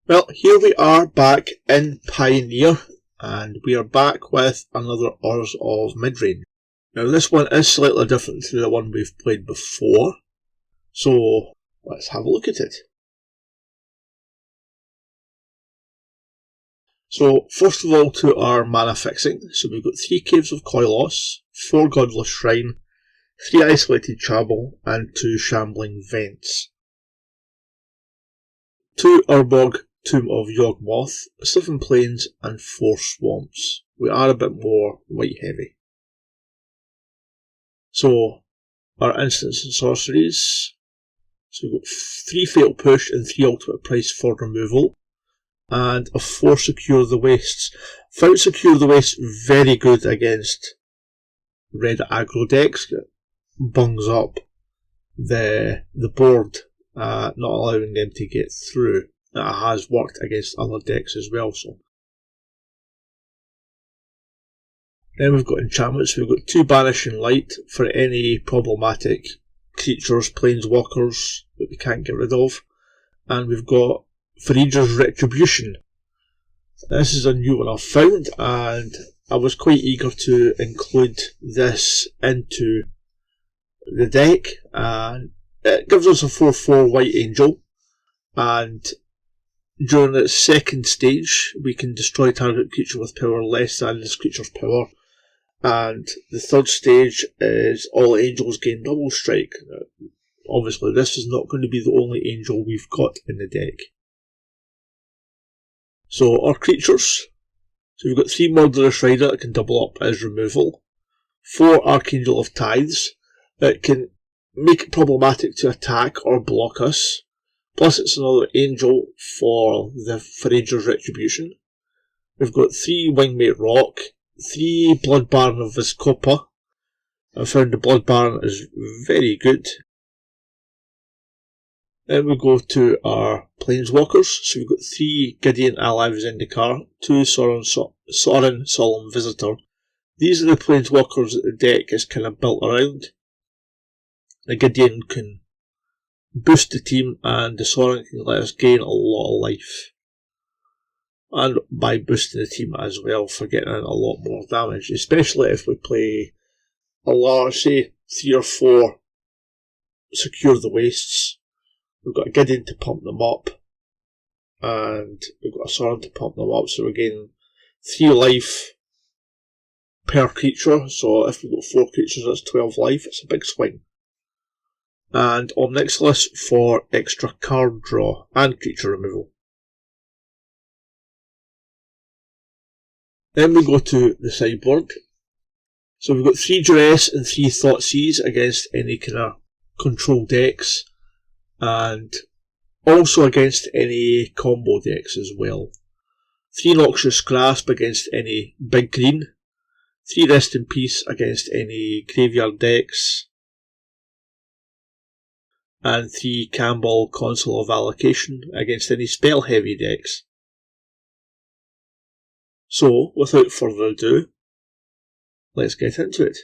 Well, here we are back in Pioneer, and we are back with another Orzhov Midrange. Now this one is slightly different to the one we've played before, so let's have a look at it. So first of all, to our mana fixing. So we've got 3 Caves of Koilos, 4 Godless Shrine, 3 Isolated Chapel, and 2 Shambling Vents. 2 Urbog, Tomb of Yawgmoth, 7 Plains, and 4 Swamps. We are a bit more white heavy. So our instants and sorceries. So we've got 3 Fatal Push and 3 Ultimate Price for removal, and a 4 Secure the Wastes. Found Secure the Wastes very good against red aggro decks. It bungs up the board, not allowing them to get through. It has worked against other decks as well. So then we've got enchantments. We've got 2 Banishing Light for any problematic creatures, planeswalkers that we can't get rid of, and we've got Forager's Retribution. This is a new one I've found, and I was quite eager to include this into the deck. And it gives us a 4/4 White Angel, and during its second stage we can destroy target creature with power less than this creature's power, and the third stage is all angels gain double strike. Obviously this is not going to be the only angel we've got in the deck. So our creatures, so we've got 3 Murderous Rider that can double up as removal, 4 Archangel of Tithes that can make it problematic to attack or block us, plus it's another angel for the Forager's Retribution. We've got 3 Wingmate Rock, 3 Blood Baron of Viscopa. I found the Blood Baron is very good. Then we go to our Planeswalkers. So we've got 3 Gideon Ally Zendikar, 2 Sorin Solemn Visitor. These are the Planeswalkers that the deck is kind of built around. The Gideon can boost the team, and the Sorin can let us gain a lot of life. And by boosting the team as well for getting in a lot more damage, especially if we play a large, say 3 or 4 Secure the Wastes. We've got a Gideon to pump them up, and we've got a Sorin to pump them up, so we're getting 3 life per creature. So if we've got 4 creatures, that's 12 life. It's a big swing. And Omnixilus for extra card draw and creature removal. Then we go to the sideboard. So we've got 3 Duress and 3 Thoughtseize against any kind of control decks, and also against any combo decks as well. 3 Noxious Grasp against any big green, 3 Rest in Peace against any graveyard decks, and 3 Campbell Console of Allocation against any spell heavy decks. So, without further ado, let's get into it.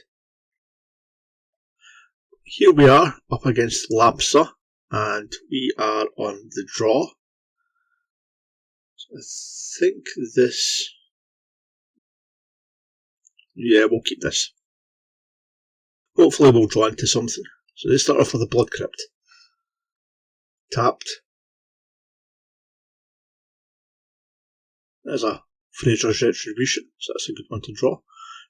Here we are up against Lapsa, and we are on the draw. So I think this... yeah, we'll keep this. Hopefully we'll draw into something. So let's start off with a Blood Crypt. Tapped. There's a Forager's Retribution, so that's a good one to draw.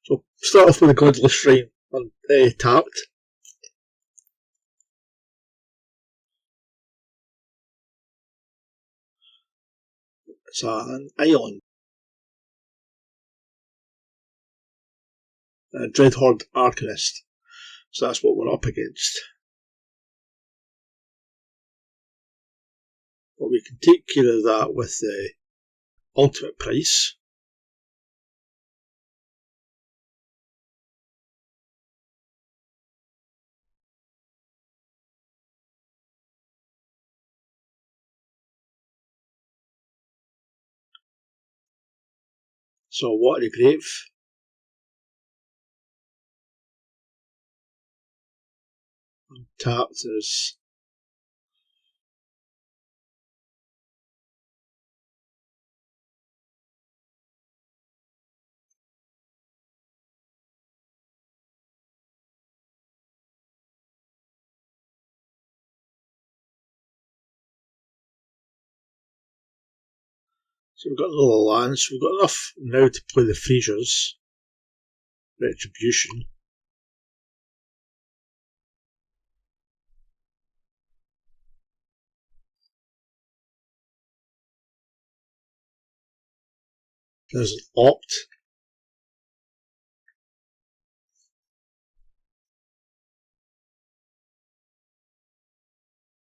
So start off with a Godless Shrine and tapped. It's an island. Dreadhorde Arcanist. So that's what we're up against. But we can take care of that with the Ultimate Price. So Watery Grave. Tapped is So we've got another land, so we've got enough now to play the Freezer's Retribution. There's an Opt.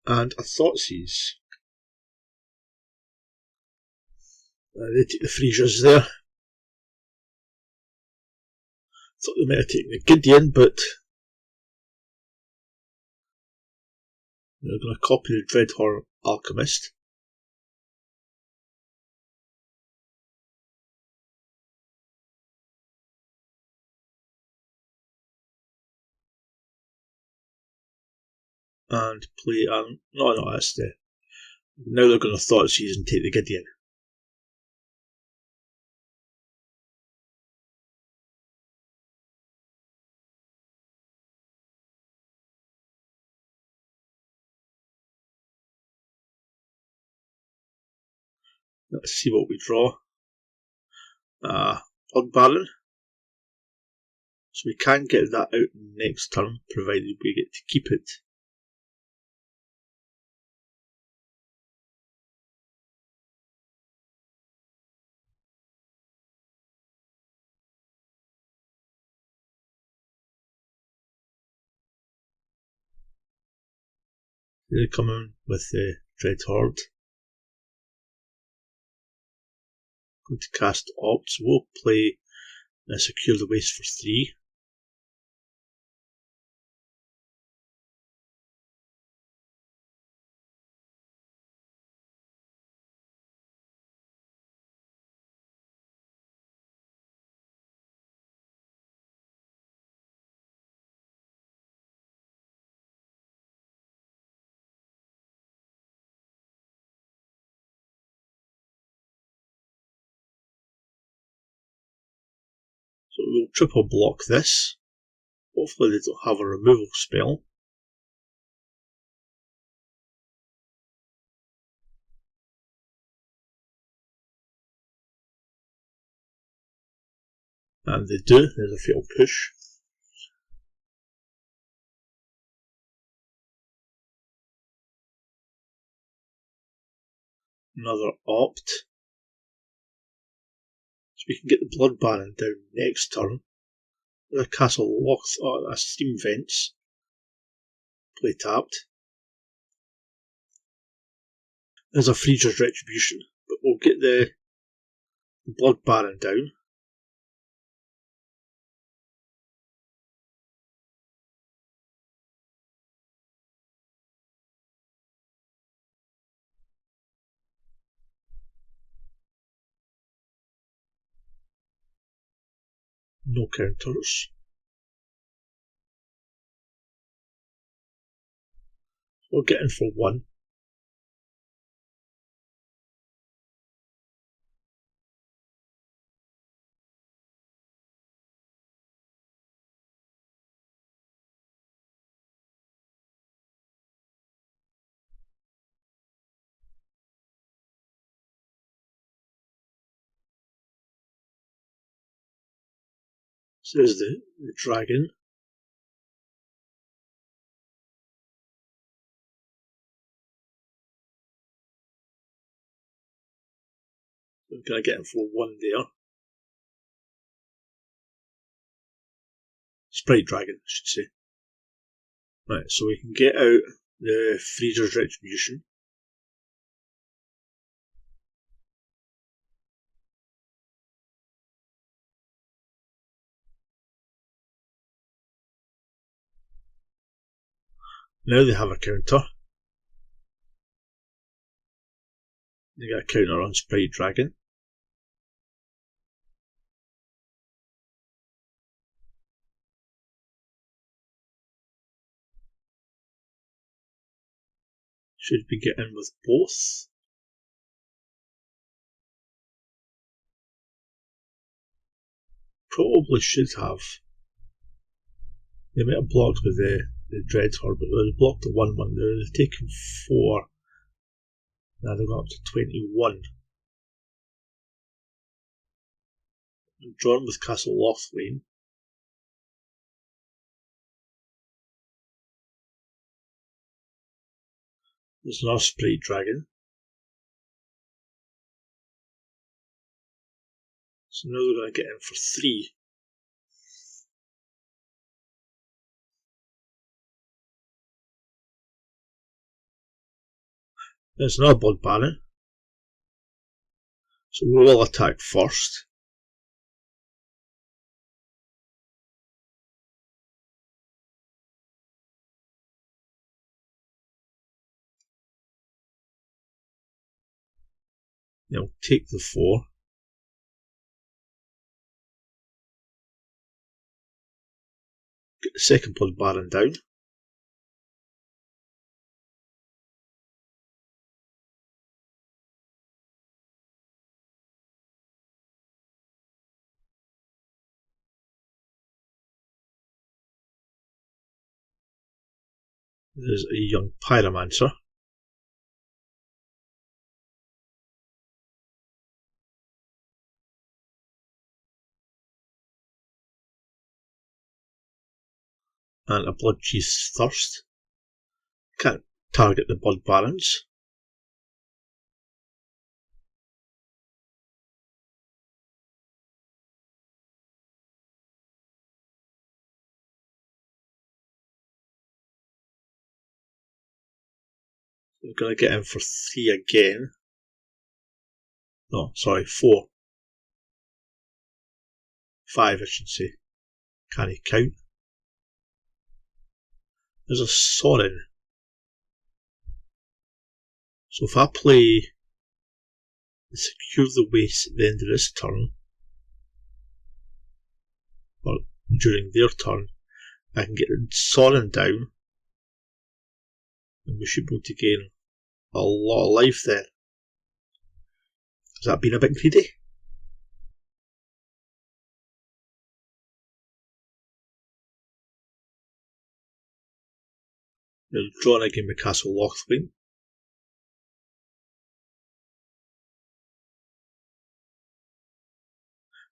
And a Thoughtseize. They take the Freezers there. Thought they might have taken the Gideon, but they're going to copy the Dreadhorn Alchemist. And play no, that's the. Now they're going to Thoughtseize and take the Gideon. Let's see what we draw. Blood Baron. So we can get that out next turn, provided we get to keep it. They come in with the Dread Horde. Going to cast Opt, so we'll play Secure the Waste for 3. So we'll triple block this. Hopefully they don't have a removal spell. And they do, there's a fatal push. Another Opt. So we can get the Blood Baron down next turn. The Castle Locks, Steam Vents. Play tapped. There's a Freezer's Retribution, but we'll get the Blood Baron down. No counters. We'll get in for 1. So there's the dragon. I'm going to get in for 1 there. Sprite Dragon, I should say. Right, so we can get out the Freezer's Retribution. Now they have a counter. They got a counter on Sprite Dragon. Should we get in with both? Probably should have. They might have blocked with the Dreadhorde, but they blocked the 1-1 there. They've taken 4. Now they've got up to 21. drawn with Castle Lothwain. There's another Sprite Dragon. So now they're going to get in for 3. There's another Blood Baron. So we will attack first. They'll take the 4. Get the second Blood Baron down. There's a young Pyromancer. And a Blood Chief's Thirst. Can't target the Blood Barons. We're going to get in for 3 again. No, sorry, 4. 5 I should say. Can he count? There's a Sorin. So if I play Secure the Waste at the end of this turn, or during their turn, I can get Sorin down, and we should be able to gain a lot of life there. Has that been a bit greedy? They're drawing again with Castle Lothwain.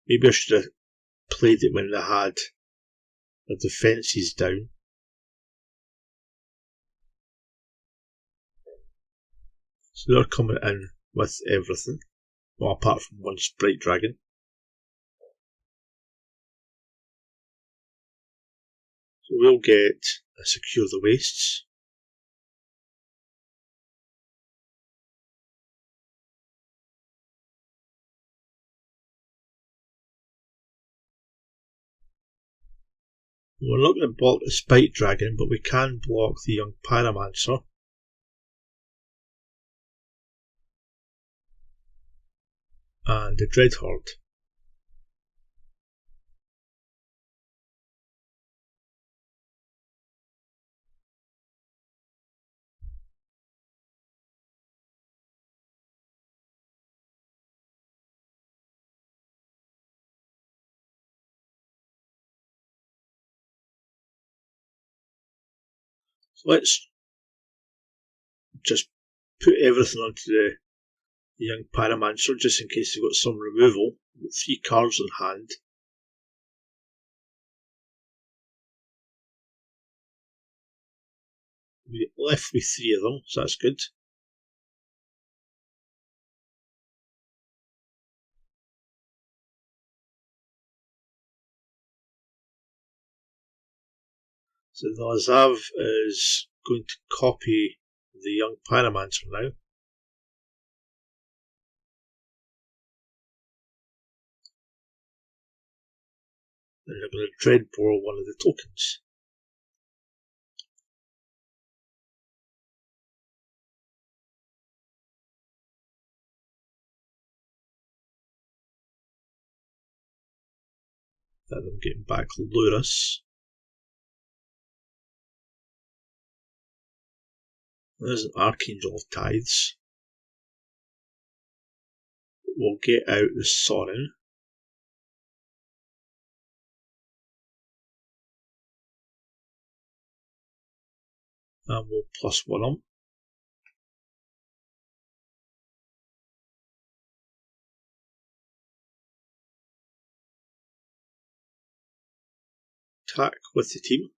Maybe I should have played it when they had their defences down. So they're coming in with everything. Well, apart from one Sprite Dragon. So we'll get a Secure the Wastes. We're not going to block the Sprite Dragon, but we can block the young Pyromancer. And the Dreadhorde. So let's just put everything onto the young Pyromancer just in case they've got some removal. We've got 3 cards in hand. We get left with 3 of them, so that's good. So the Lazav is going to copy the young Pyromancer now. And they're going to dread borrow one of the tokens. And I'm getting back Lurus. There's an Archangel of Tithes. We'll get out the Sorin. And we'll +1 them. attack with the team.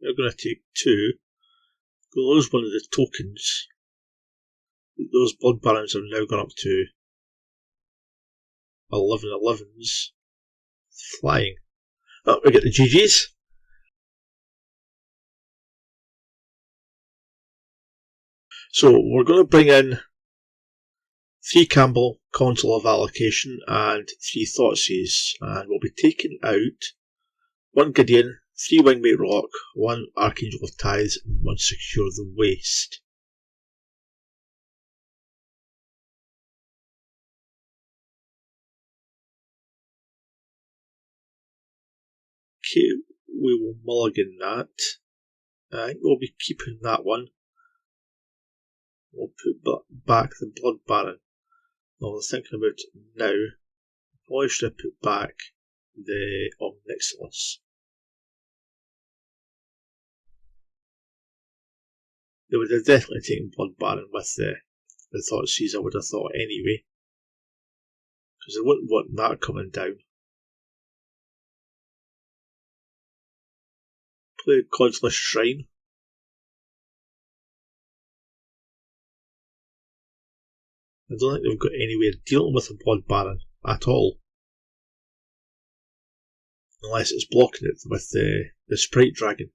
They're going to take 2. We'll lose one of the tokens. Those blood barons have now gone up to 11 11s. Flying. Oh, we get the GGs. So we're going to bring in 3 Campbell, Consul of Allocation, and 3 Thoughtseize, and we'll be taking out 1 Gideon, 3 Wingmate Rock, 1 Archangel of Tithes, and 1 Secure the Waste. Okay, we will mulligan that. I think we'll be keeping that one. We'll put back the Blood Baron. I was thinking about it now. Why should I put back the Omnixilus? They would have definitely taken Blood Baron with the Thoughtseize, I would have thought anyway. Because they wouldn't want that coming down. Play Godless Shrine. I don't think they've got any way of dealing with a Blood Baron at all. Unless it's blocking it with the Sprite Dragon.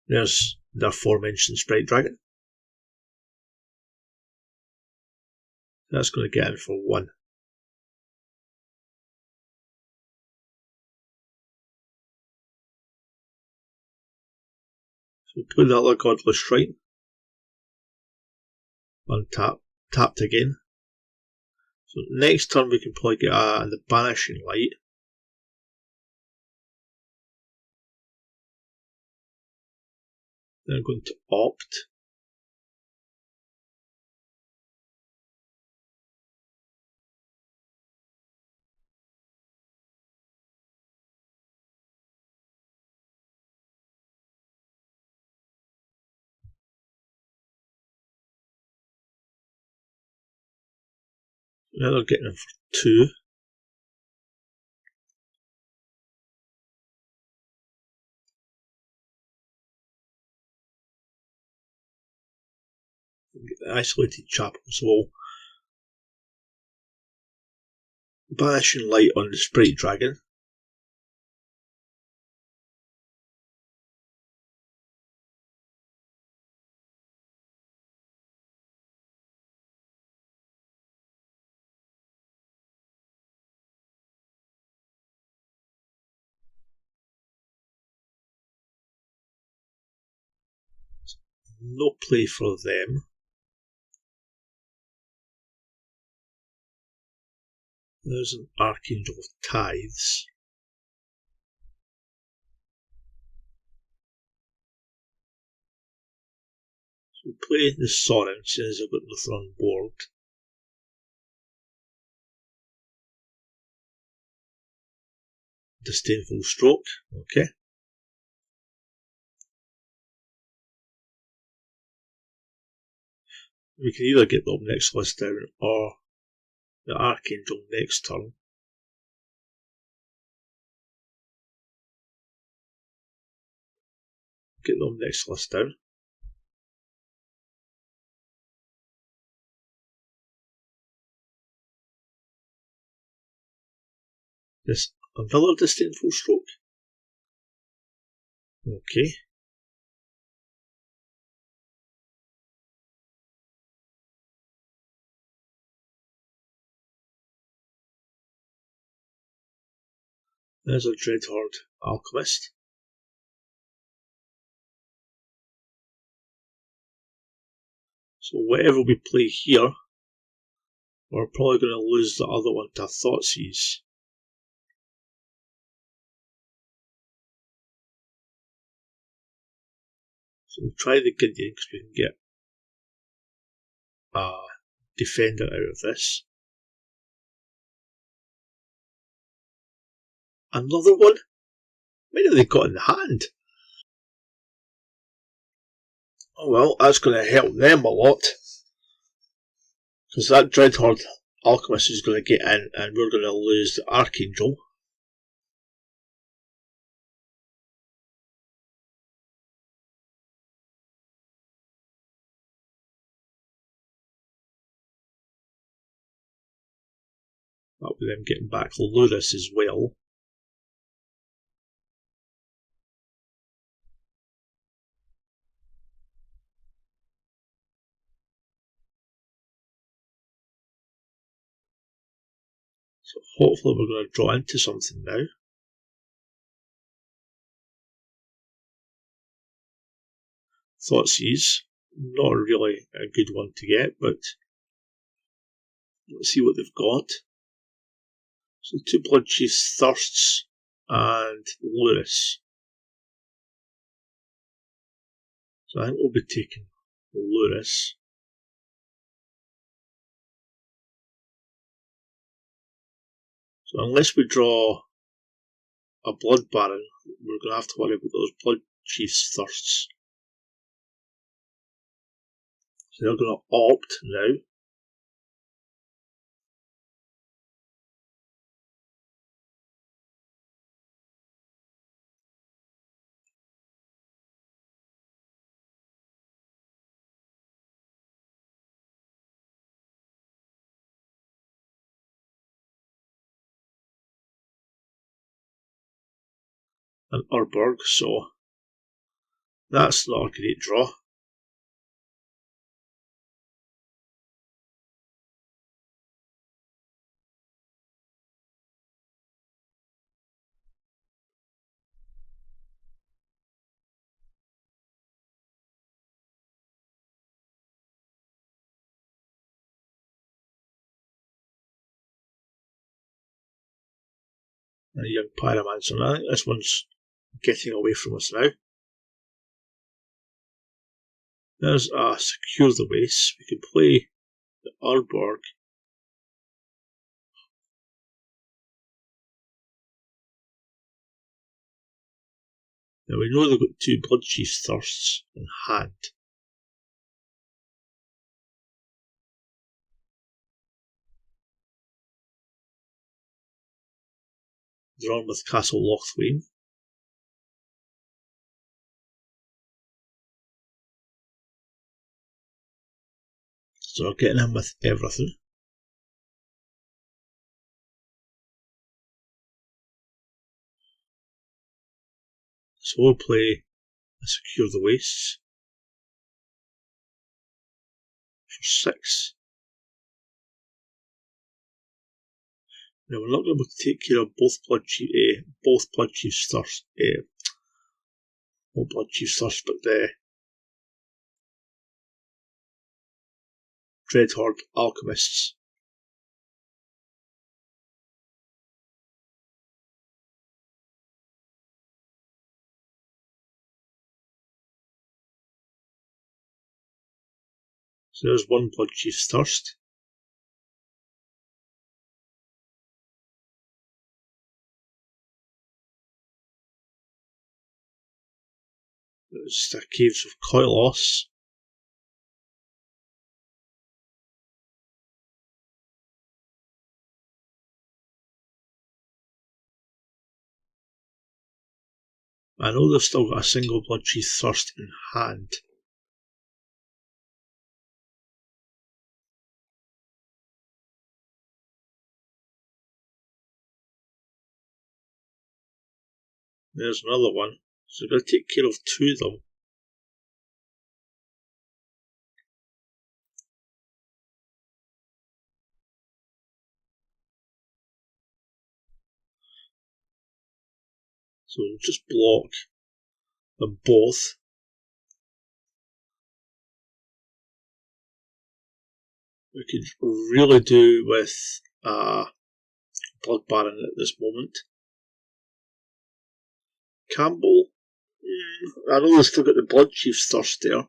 There's the aforementioned Sprite Dragon. That's going to get in for 1. So we'll put the other Godless Shrine. Untap, tapped again. So next turn we can probably get the Banishing Light. Then I'm going to opt. Now they're getting in for 2. Get the Isolated Chapel, so we'll Banishing Light on the Sprite Dragon. No play for them. There's an Archangel of Tithes. So we'll play the Sorin since I've got nothing on board. Disdainful Stroke, okay. We can either get the Omnixilus down or the Archangel next turn. Get the Omnixilus down. This another Disdainful Stroke. Okay. There's a Dreadhorde Alchemist. So whatever we play here, we're probably going to lose the other one to Thoughtseize. So we'll try the Gideon because we can get a defender out of this. Another one? How many have they got in the hand? Oh well, that's going to help them a lot. Because that Dreadhorde Alchemist is going to get in and we're going to lose the Archangel. That'll be them getting back Ludus as well. So hopefully we're going to draw into something now. Thoughtseize, not really a good one to get, but let's see what they've got. So 2 Bloodchief's Thirsts and Lurus. So I think we'll be taking Lurus. So unless we draw a Blood Baron, we're going to have to worry about those Bloodchief's Thirsts. So they're going to opt now. And Urborg, so that's not a great draw. A young Pyromancer. I think this one's getting away from us now. There's a Secure the Waste. We can play the Urborg. Now we know they've got 2 Bloodchief's Thirsts in hand. Drawn with Castle Lochthwain. So we're getting him with everything. So we'll play a Secure the Wastes for 6. Now we're not going to be able to take care of both Bloodchief's Thirst. Not Bloodchief's Thirst, but the Dreadhorde Alchemists. So there's 1 Bloodchief's Thirst. It's just a Caves of Koilos. I know they've still got a single Bloodchief Thirst in hand. There's another one. So we've got to take care of 2 of them. So we'll just block them both. We could really do with Blood Baron at this moment. Campbell, I know they've still got the Bloodchief's Thirst there.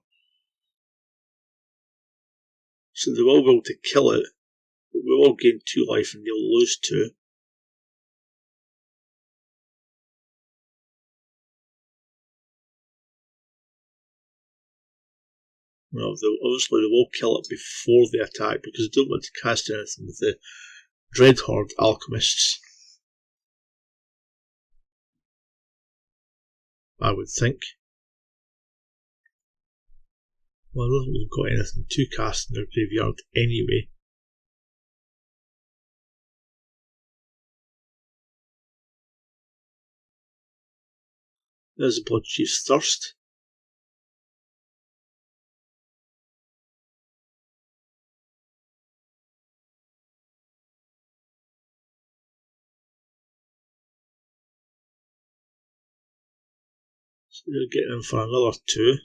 So they will be able to kill it, but we will gain 2 life and they'll lose 2. Well, obviously they will kill it before they attack because they don't want to cast anything with the Dreadhorde Alchemists, I would think. Well, I don't think we've got anything to cast in their graveyard anyway. There's the Blood Chief's Thirst. So they're getting in for another 2.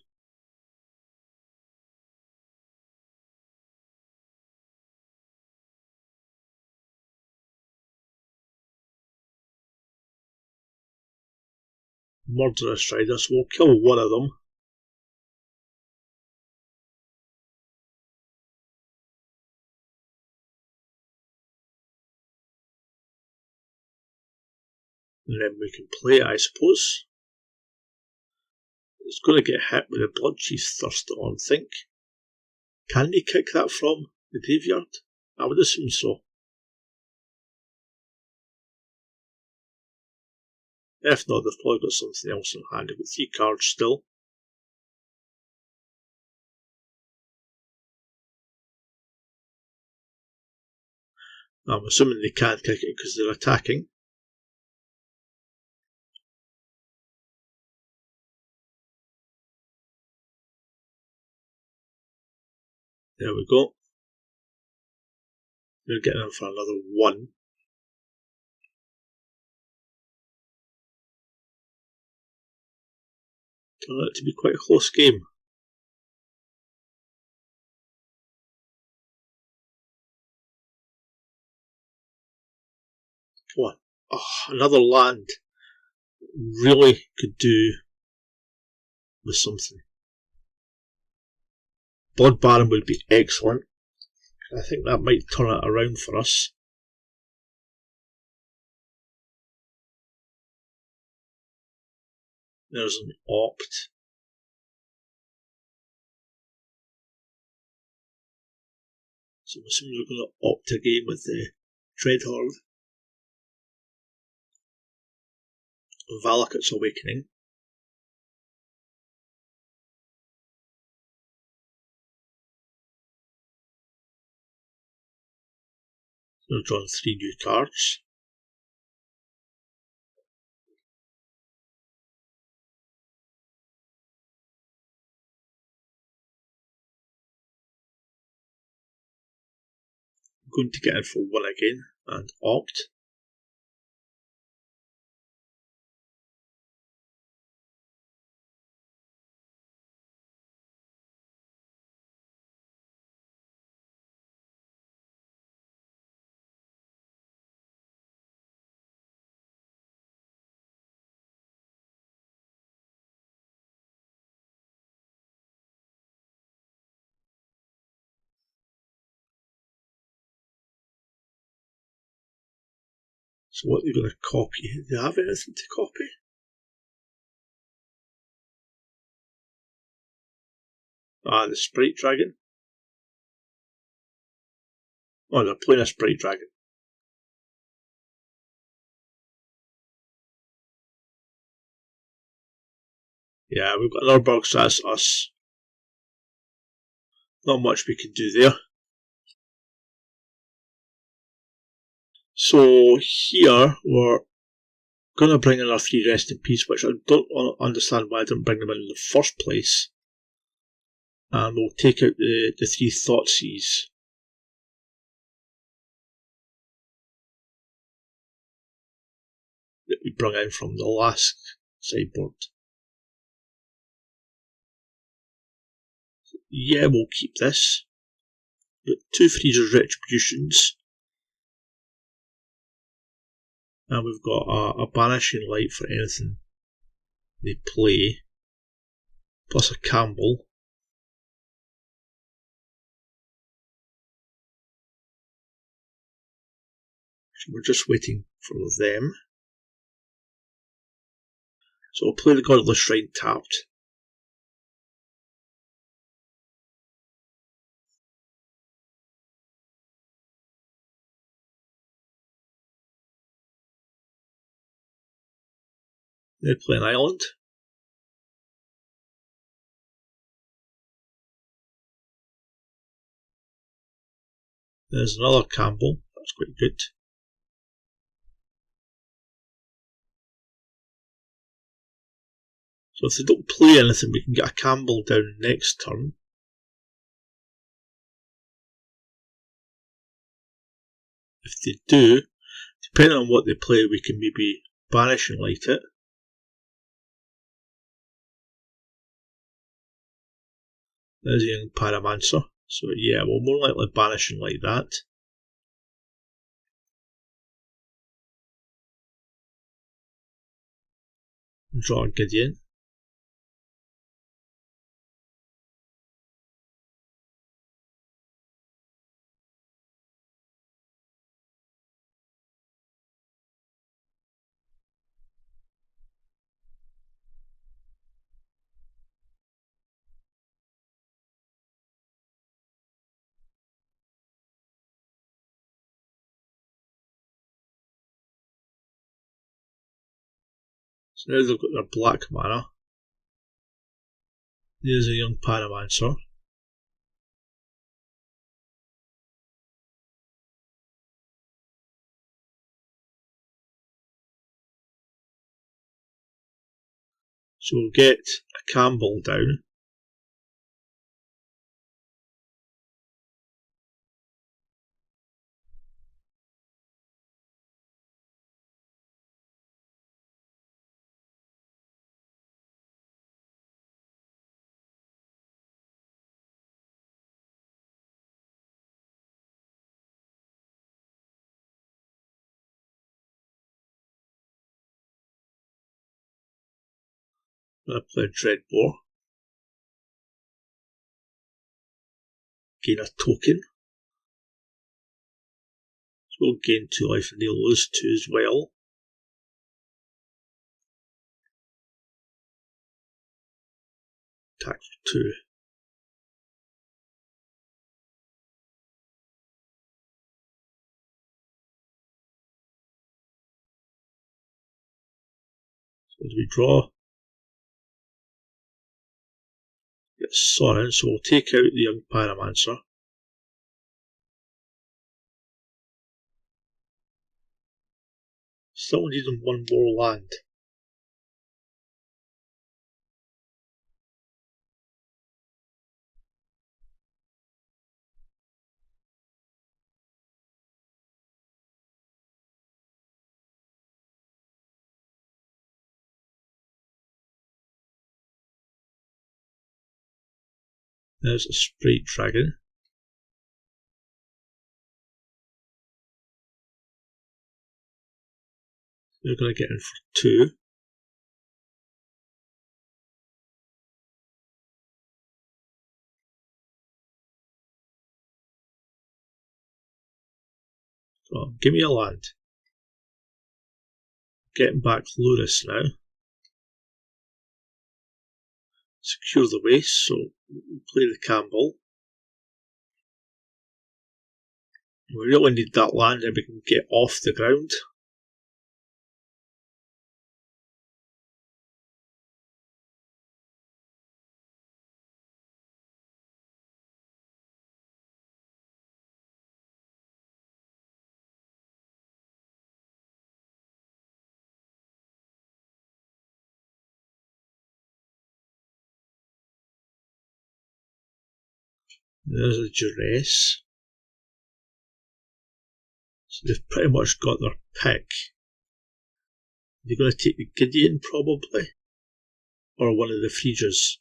Murderous Riders, we'll kill one of them. And then we can play it, I suppose. It's going to get hit with the Blood Chief's Thirst, I think. Can they kick that from the graveyard? I would assume so. If not, they've probably got something else in hand. They've got 3 cards still. I'm assuming they can't kick it because they're attacking. There we go. They're getting in for another 1. Turned out to be quite a close game. Come on. Oh, another land. Really could do with something. Blood Baron would be excellent. I think that might turn it around for us. There's an Opt. So I'm assuming we're going to opt again with the Dreadhorde. Valakut's Awakening. So we've drawn 3 new cards. I'm going to get in for 1 again and opt. So what are they going to copy? Do they have anything to copy? Ah, the Sprite Dragon. Oh, they're playing a Sprite Dragon. Yeah, we've got another Burg, so that's us. Not much we can do there. So here we're going to bring in our 3 Rest in Peace, which I don't understand why I didn't bring them in the first place. And we'll take out the 3 Thoughtseize. That we brought in from the last sideboard. Yeah, we'll keep this. We've got 2 Freezer's Retributions. And we've got a Banishing Light for anything they play. Plus a Campbell. So we're just waiting for them. So we'll play the Godless Shrine tapped. They play an island. There's another Campbell. That's quite good. So if they don't play anything, we can get a Campbell down next turn. If they do, depending on what they play, we can maybe banish and light it. There's a young Pyromancer. So yeah, we'll more likely banish and light that. Draw a Gideon. So now they've got their black mana. There's a young Pyromancer. So we'll get a Campbell down. I'm going to play Dreadbore. Gain a token. So we'll gain 2 life and they'll lose 2 as well. Attack for 2. So as we draw, get Sorin, so we'll take out the young Pyromancer. Still needing 1 more land. There's a Sprite Dragon. We're going to get in for 2. So give me a land. Getting back Luris now. Secure the waste, so we'll play the Campbell. We really need that land and we can get off the ground. There's a Duress. So they've pretty much got their pick. They're going to take the Gideon probably, or one of the Friegas.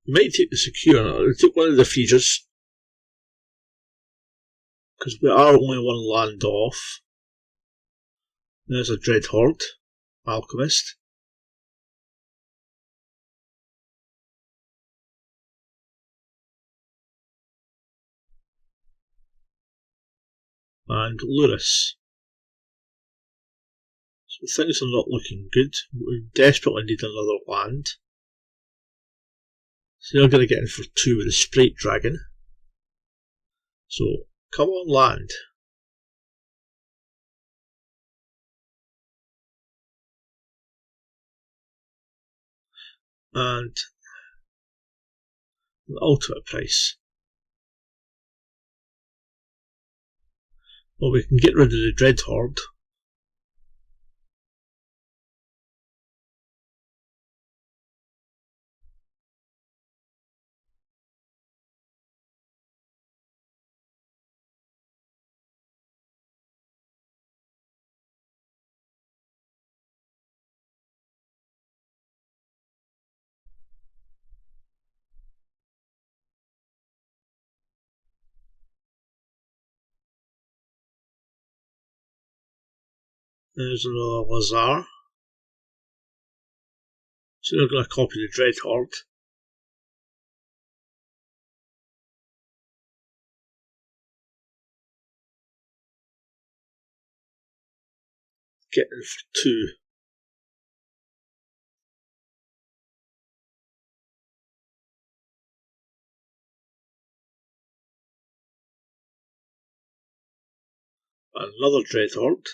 You might take the Secure, or take one of the Friegas, because we are only 1 land off. There's a Dreadhorde, Alchemist. And Luris. So things are not looking good. We desperately need another land. So they're going to get in for 2 with the Sprite Dragon. So, come on land. And the ultimate price. Well, we can get rid of the Dread Horde. There's another Lazar. So they're going to copy the Dread Horde. Get in for 2. Another Dread Horde.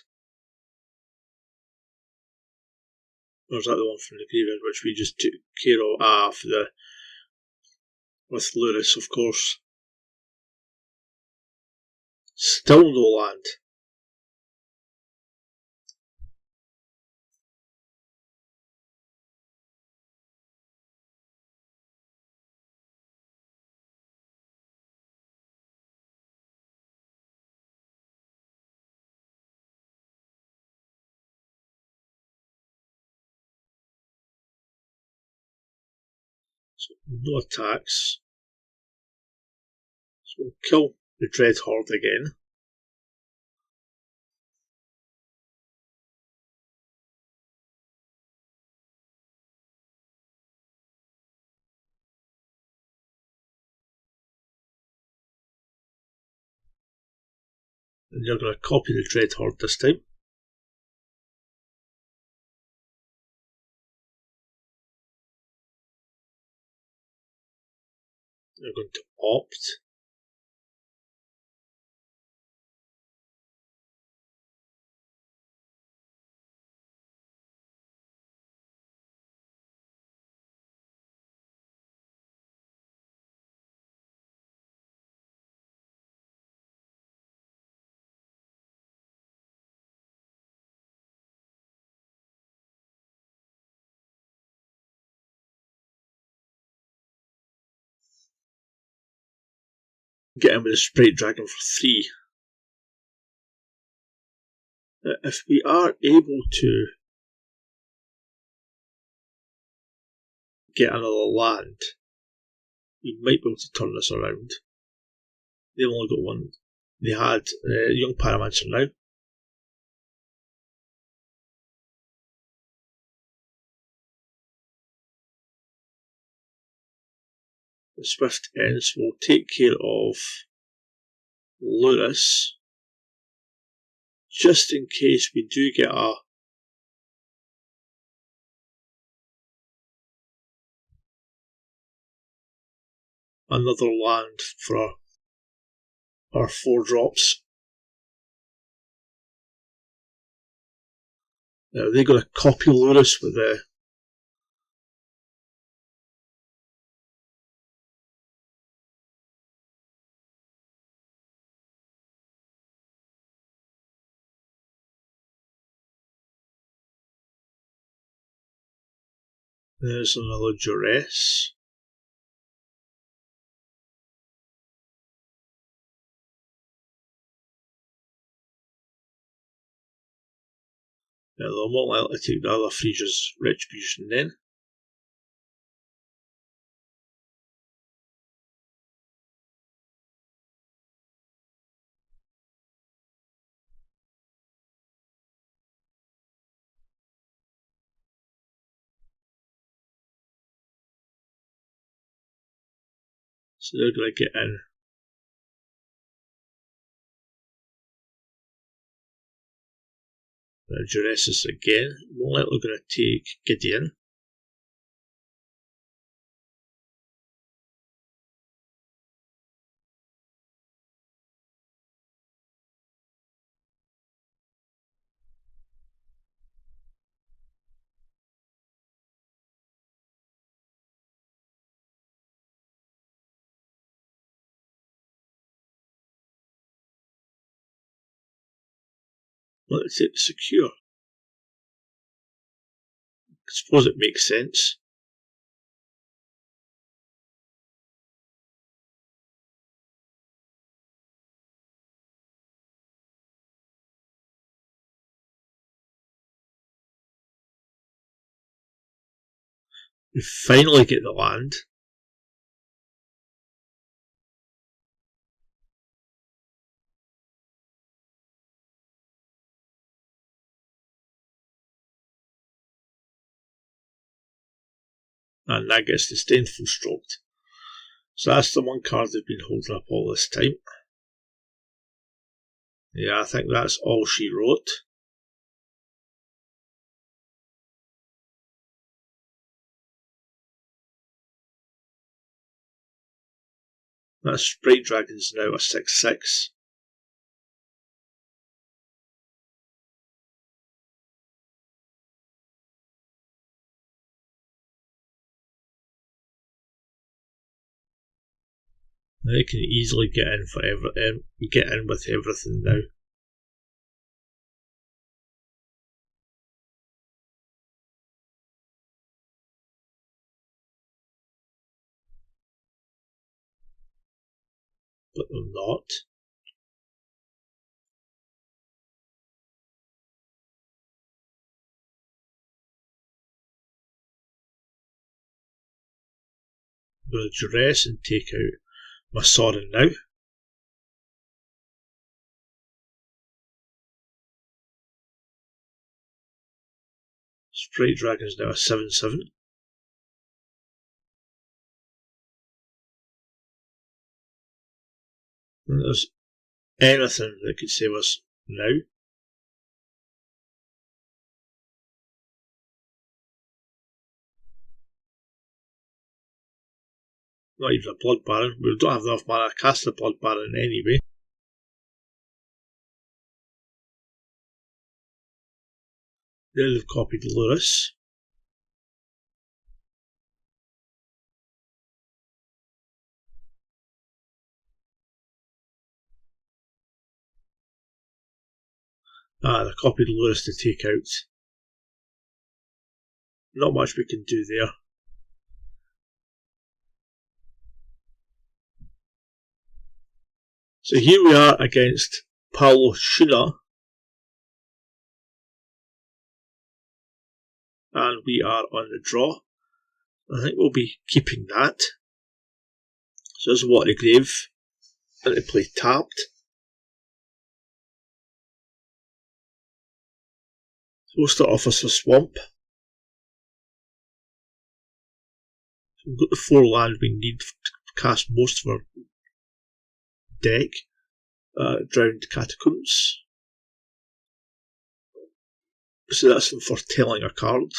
Or is that the one from the graveyard which we just took care of? With Luris, of course. Still no land. So no attacks. So we'll kill the Dread Horde again. And you're going to copy the Dread Horde this time. You're going to opt. Get in with the Sprite Dragon for 3. If we are able to get another land, we might be able to turn this around. They've only got one. They had Young Pyromancer now. The Swift Ends will take care of Luris, just in case we do get another land for our 4 drops. Now they're going to copy Luris with the there's another Duress. Now they'll not likely to take the other Frieza's Retribution then. So they're going to get in. Duressus again. More likely going to take Gideon. Let's take secure. I suppose it makes sense. We finally get the land. And that gets the Disdainful stroked. So that's the one card they've been holding up all this time. Yeah, I think that's all she wrote. That Sprite Dragon's now a 6/6. They can easily get in with everything now. But they're not. I'm going to duress and take out my Sorin now. Sprite Dragon's now a 7/7. And there's anything that could save us now. Not even a Blood Baron. We don't have enough mana to cast the Blood Baron anyway. Then they've copied Lurrus. They copied Lurrus to take out. Not much we can do there. So here we are against Paolo Shuna. And we are on the draw. I think we'll be keeping that. So there's Watergrave. And to play tapped. So we'll start off with a Swamp. So we've got the 4 land we need to cast most of our deck. Drowned Catacombs. So that's them for telling a card.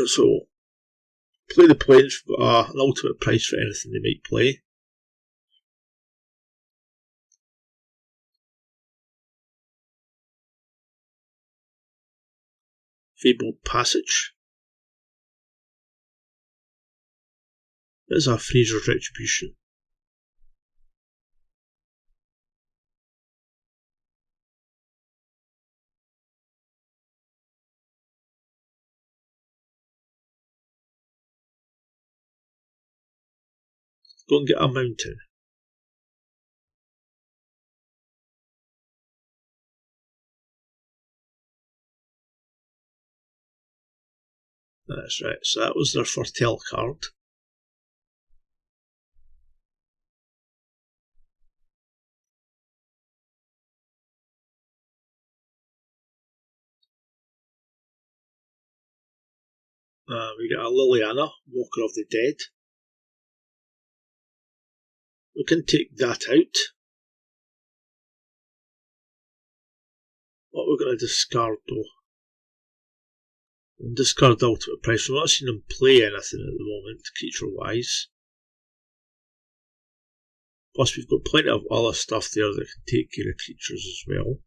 So, play the Plains, we've got an ultimate price for anything they might play. Fabled Passage. There's a Fraser's Retribution. Go and get a mountain. That's right, so that was their Foretell card. We got a Liliana, Walker of the Dead. We can take that out. What we're going to discard though? We'll discard the ultimate price. We're not seeing them play anything at the moment, creature wise. Plus we've got plenty of other stuff there that can take care of creatures as well.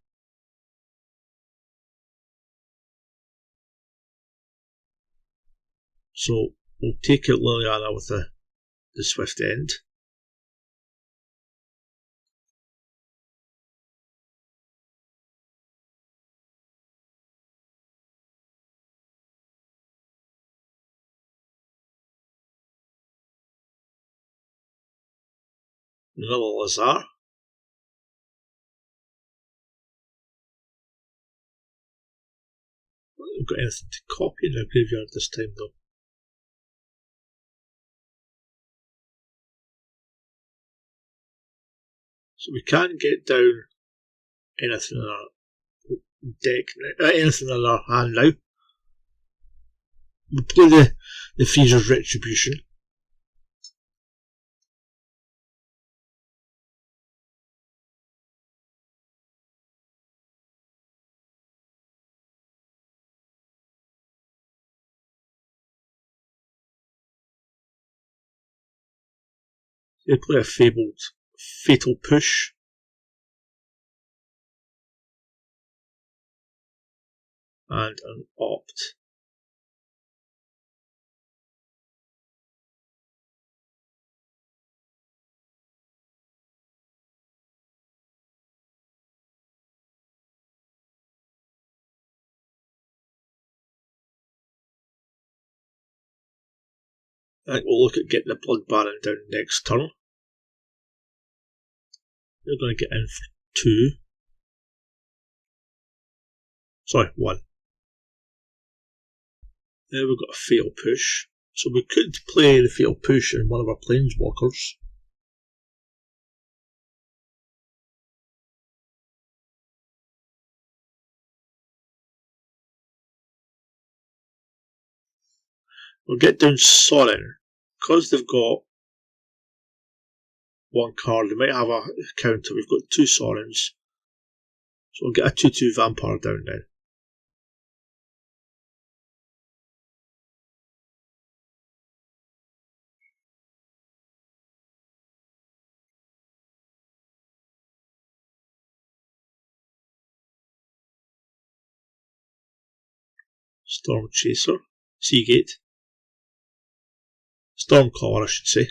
So we'll take out Liliana with the Swift End. Another Lazar. We've got anything to copy in our graveyard this time though. So we can get down anything in our deck, anything in our hand now. We play the Freezer's Retribution. They play a fabled Fatal Push. And an Opt. I think we'll look at getting the Blood Baron down next turn. They're going to get in for 2. Sorry, 1. Then we've got a Fatal Push. So we could play the Fatal Push in one of our Planeswalkers. We'll get down Sorin. Because they've got 1 card, they might have a counter. We've got 2 Sorins. So we'll get a 2/2 Vampire down now. Storm Chaser. Seagate. Stormcaller, I should say.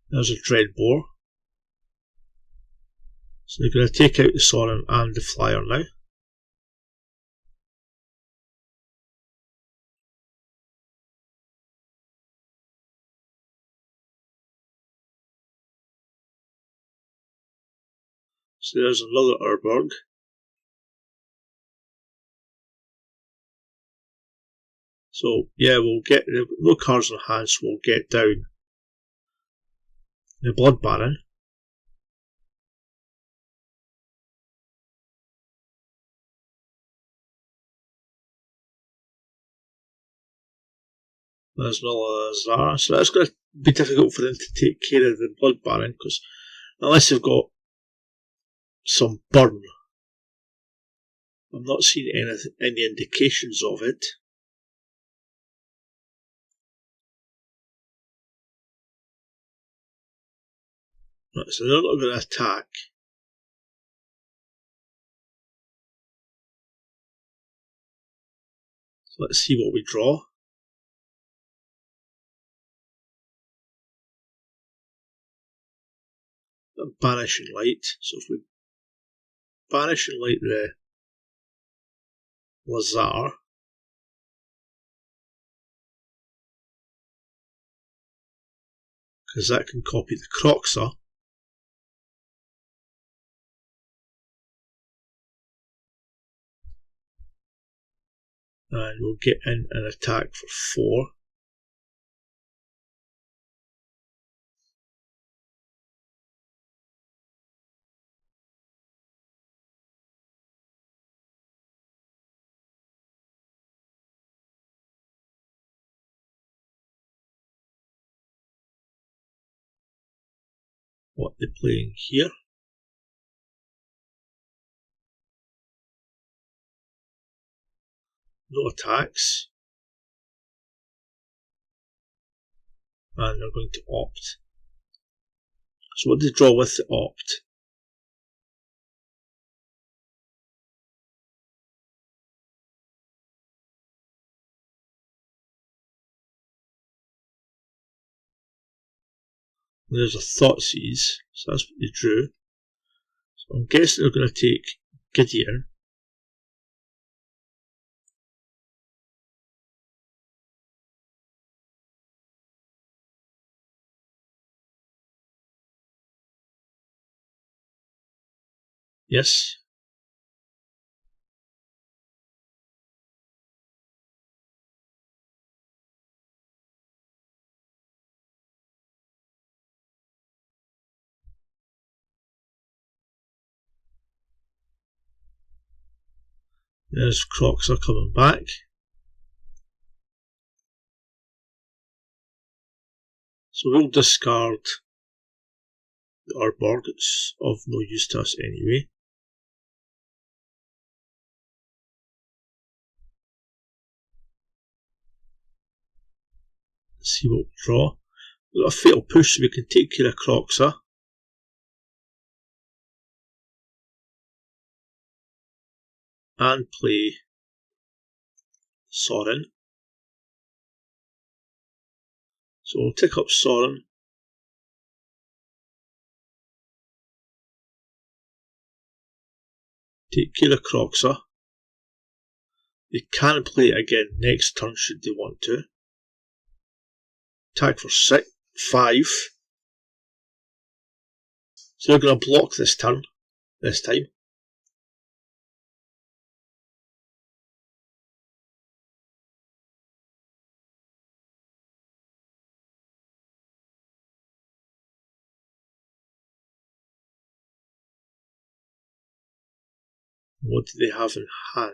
There's a Dreadbore. So they're going to take out the Sorin and the Flyer now. So there's another Urborg. So yeah, we'll get no cards in hand, so we'll get down the Blood Baron. There's another Zara, so that's going to be difficult for them to take care of the Blood Baron, because unless they've got some burn, I'm not seeing any indications of it. Right, so they're not going to attack. So let's see what we draw. Banishing Light. So if we Banishing Light the Lazar, because that can copy the Croxa. And we'll get in an attack for 4. What they're playing here. No attacks. And they're going to Opt. So what do they draw with the Opt? There's a Thoughtseize, so that's what they drew. So I'm guessing they're going to take Gideon. Yes. There's Crocs are coming back. So we'll discard our board, it's of no use to us anyway. Let's see what we draw. We've got a fatal push, so we can take care of Croxa. And play Sorin. So we'll tick up Sorin. Take care of Croxa. They can play it again next turn should they want to. Attack for 5. So they're going to block this turn, this time. What do they have in hand?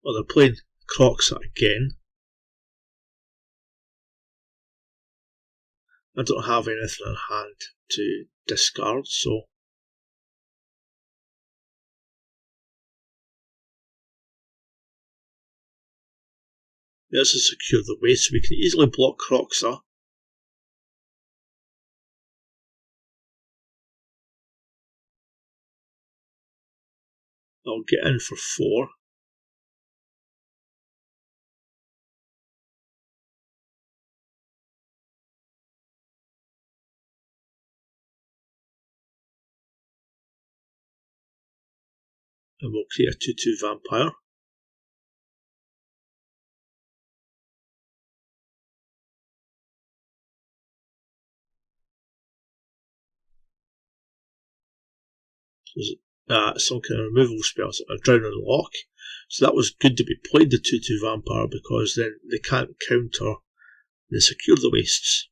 Well, they're playing Croxa again. I don't have anything in hand to discard, so there's to secure the way, so we can easily block Croxa. I'll get in for 4. And we'll create a 2/2 vampire. Some kind of removal spells, a drown and lock. So that was good that we played the 2/2 vampire, because then they can't counter the secure the wastes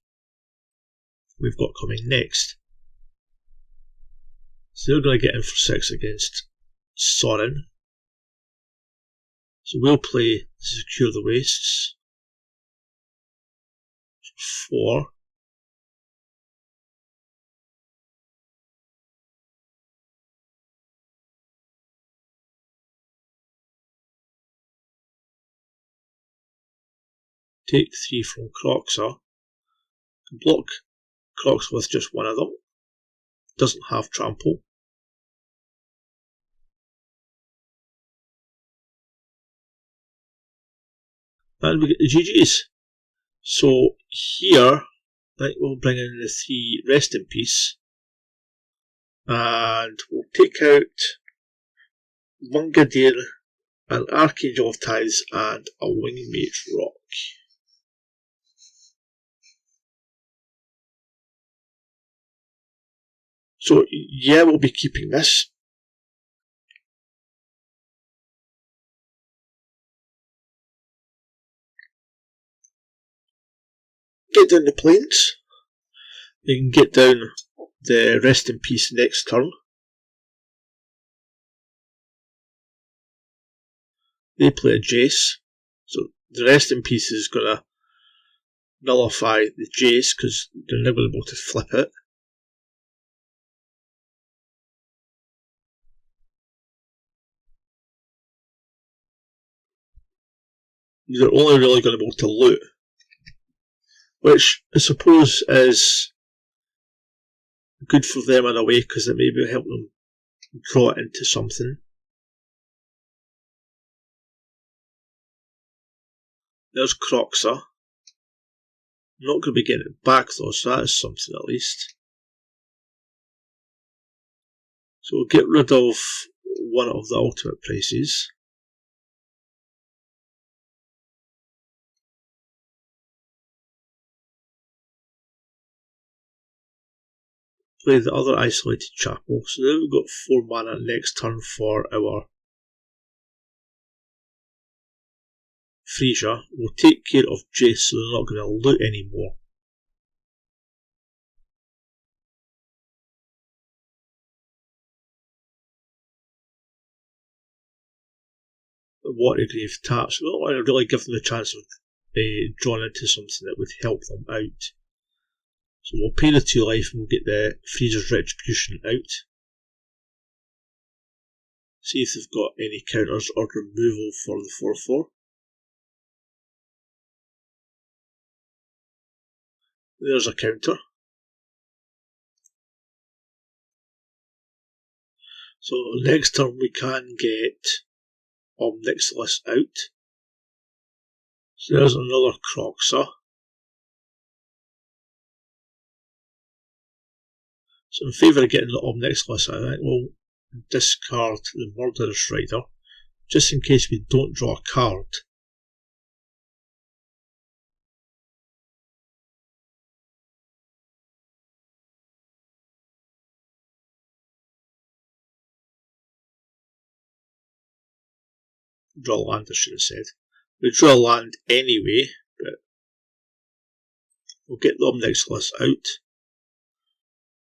we've got coming next. So they're going to get in for 6 against Sorin. So we'll play secure the wastes for 4. Take 3 from Croxa. Block Croxa with just one of them. Doesn't have trample. And we get the GG's. So here, right, we'll bring in the 3 rest in peace. And we'll take out Mungadir, an Archangel of Tithes, and a Wingmate Rock. So yeah, we'll be keeping this. Get down the planes. You can get down the rest in peace next turn. They play a Jace, so the rest in peace is going to nullify the Jace because they're never able to flip it. They're only really going to be able to loot, which I suppose is good for them in a way because it maybe help them draw it into something. There's Croxa. Not going to be getting it back though, so that is something at least. So we'll get rid of one of the ultimate prices. play the other isolated chapel. So now we've got 4 mana next turn for our Frisia. We'll take care of Jace so they're not going to loot anymore. Watergrave taps. We don't want to really give them a chance of drawing into something that would help them out. So we'll pay the 2 life and we'll get the Frisia's Retribution out. See if they've got any counters or removal for the 4/4. There's a counter. So next turn we can get Omnixilus out. So there's another Croxa. So in favour of getting the Omnixilus out, I think we'll discard the Murderous Rider, just in case we don't draw a card. Draw a land, I should have said. We draw a land anyway, but we'll get the Omnixilus out.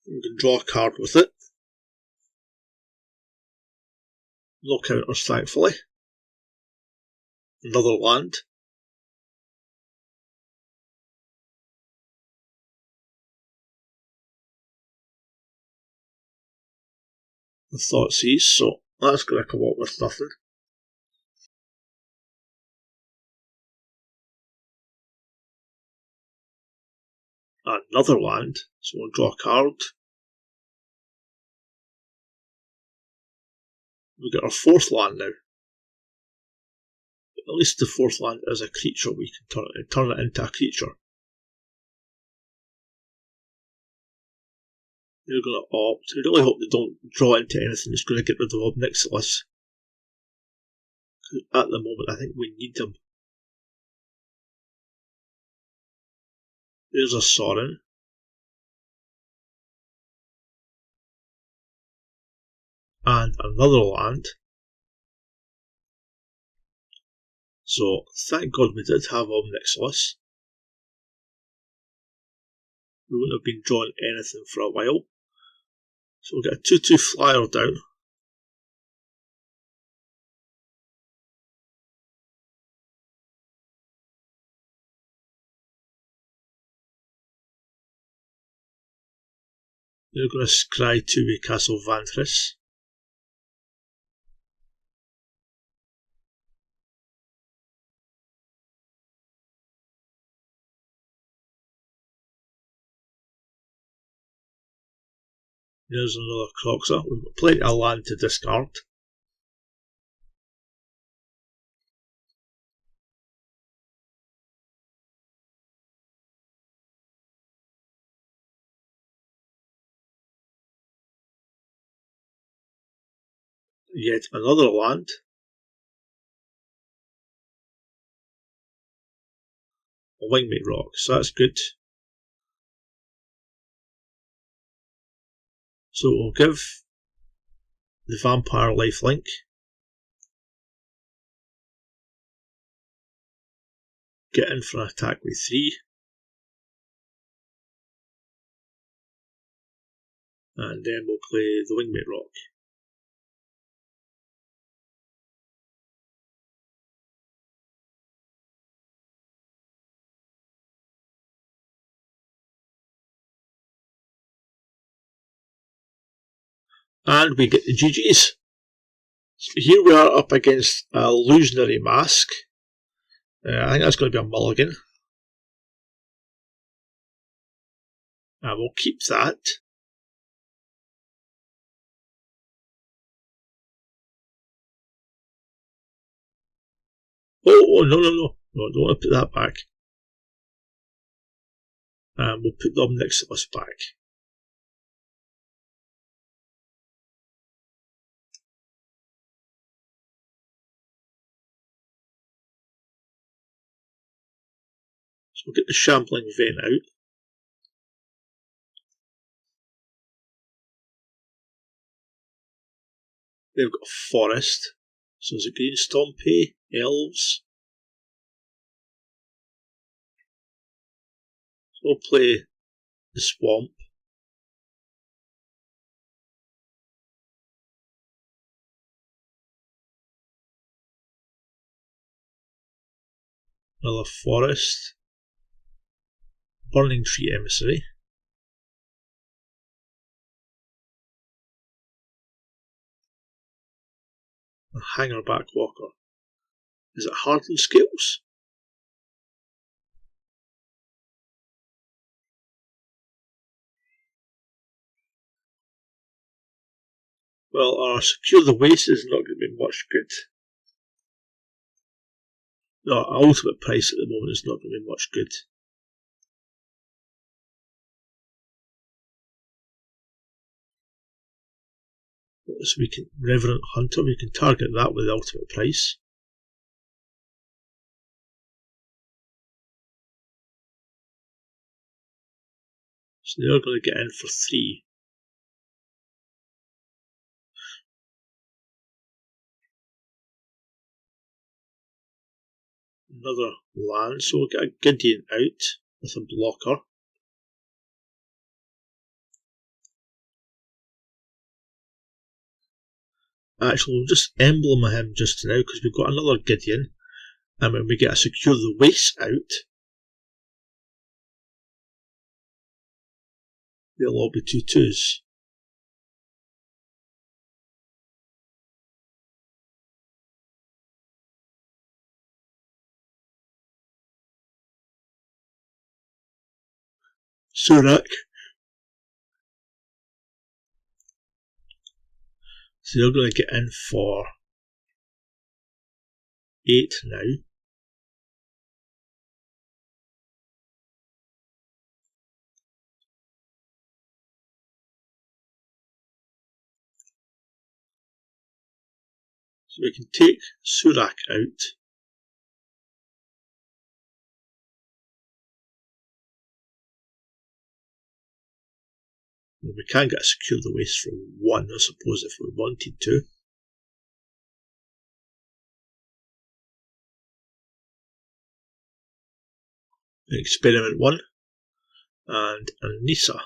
We can draw a card with it. No counters, thankfully. Another land. The Thoughtseize, so that's going to come up with nothing. Another land, so we'll draw a card. We get our 4th land now. At least the 4th land is a creature, we can turn it into a creature. They're going to opt. I really hope they don't draw into anything that's going to get rid of Omnixilus. At the moment, I think we need them. There's a Sorin. And another land. So, thank God we did have Omnixilus. We wouldn't have been drawing anything for a while. So we'll get a 2/2 flyer down. They're going to scry 2 Castle Vantress. There's another Croxa. We've got plenty of land to discard. Yet another land. A Wingmate Rock, so that's good. So we'll give the Vampire lifelink. Get in for an attack with 3. And then we'll play the Wingmate Rock. And we get the GGs. So here we are up against a Illusionary Mask. I think that's going to be a mulligan. And we'll keep that. Oh, no, don't want to put that back. And we'll put the Omnixilus back. So we'll get the Shambling Vein out. They've got a forest. So is it green stompy, elves? So we'll play the swamp. Another forest. Burning tree emissary. A hangerback walker. Is it hardened scales? Well, our secure the waste is not going to be much good. No, our ultimate price at the moment is not going to be much good. So we can Reverent Hunter, we can target that with the ultimate price. So they're going to get in for 3. Another land, so we'll get a Gideon out with a blocker. Actually, we'll just emblem him just now because we've got another Gideon, and when we get a secure the waste out, they'll all be 2/2s. Surak. So they're going to get in for 8 now. So we can take Surak out. Well, we can get a secure the waste for 1, I suppose, if we wanted to. Experiment 1 and Anissa.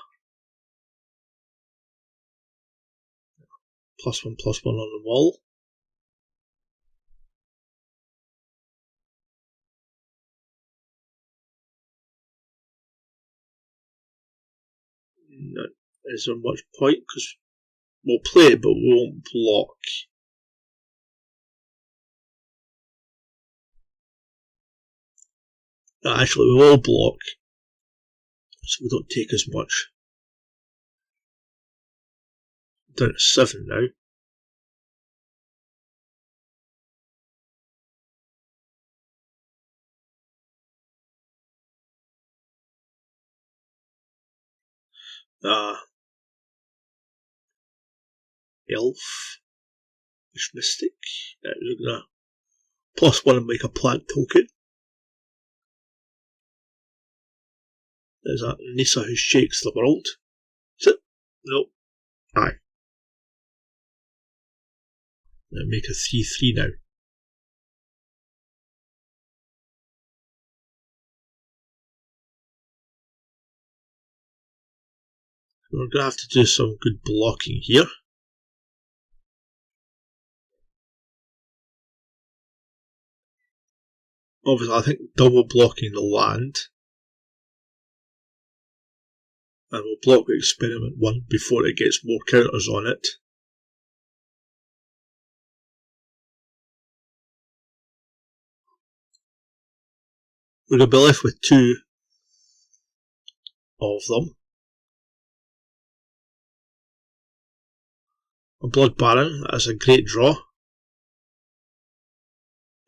+1/+1 on the wall. Not is there much point because we'll play it but we won't block. Actually, we will block, so we don't take as much. Down to 7 now. Elf. It's Mystic. We're gonna +1 and make a plant token. There's that Nissa who shakes the world. Is it? No. Aye. And make a 3/3 now. We're going to have to do some good blocking here. Obviously, I think double blocking the land. And we'll block with Experiment 1 before it gets more counters on it. We're going to be left with 2 of them. A Blood Baron, that's a great draw.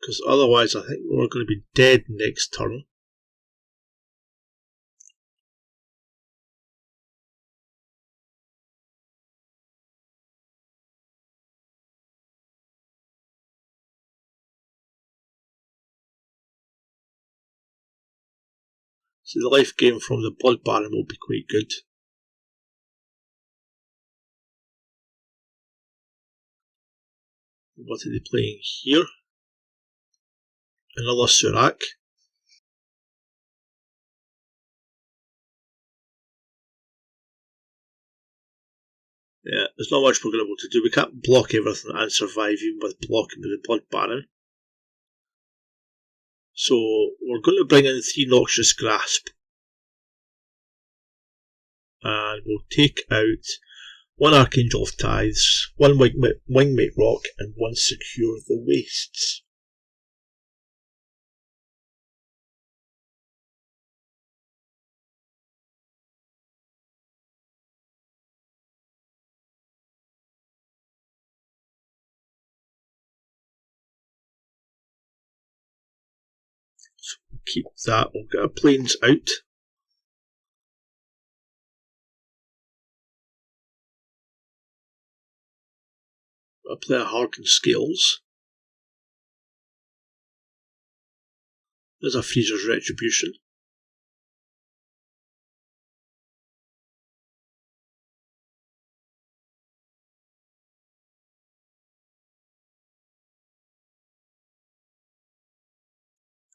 Because otherwise I think we're going to be dead next turn. So the life gain from the Blood Baron will be quite good. What are they playing here? Another Surak. Yeah, there's not much we're going to be able to do. We can't block everything and survive even with blocking with the Blood Baron. So we're going to bring in 3 Noxious Grasp. And we'll take out 1 Archangel of Tithes, 1 Wingmate Rock, and 1 Secure the Wastes. So we'll keep that. We'll get our planes out. I'll play a Hardened Scales. There's a Freezer's Retribution.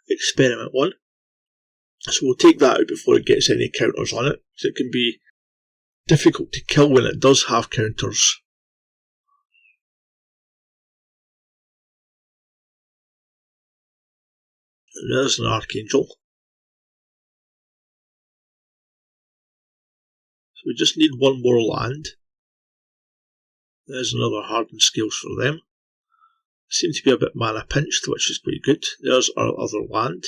Experiment 1. So we'll take that out before it gets any counters on it, because it can be difficult to kill when it does have counters. And there's an Archangel. So we just need 1 more land. There's another Hardened Scales for them. Seem to be a bit mana pinched, which is quite good. There's our other land.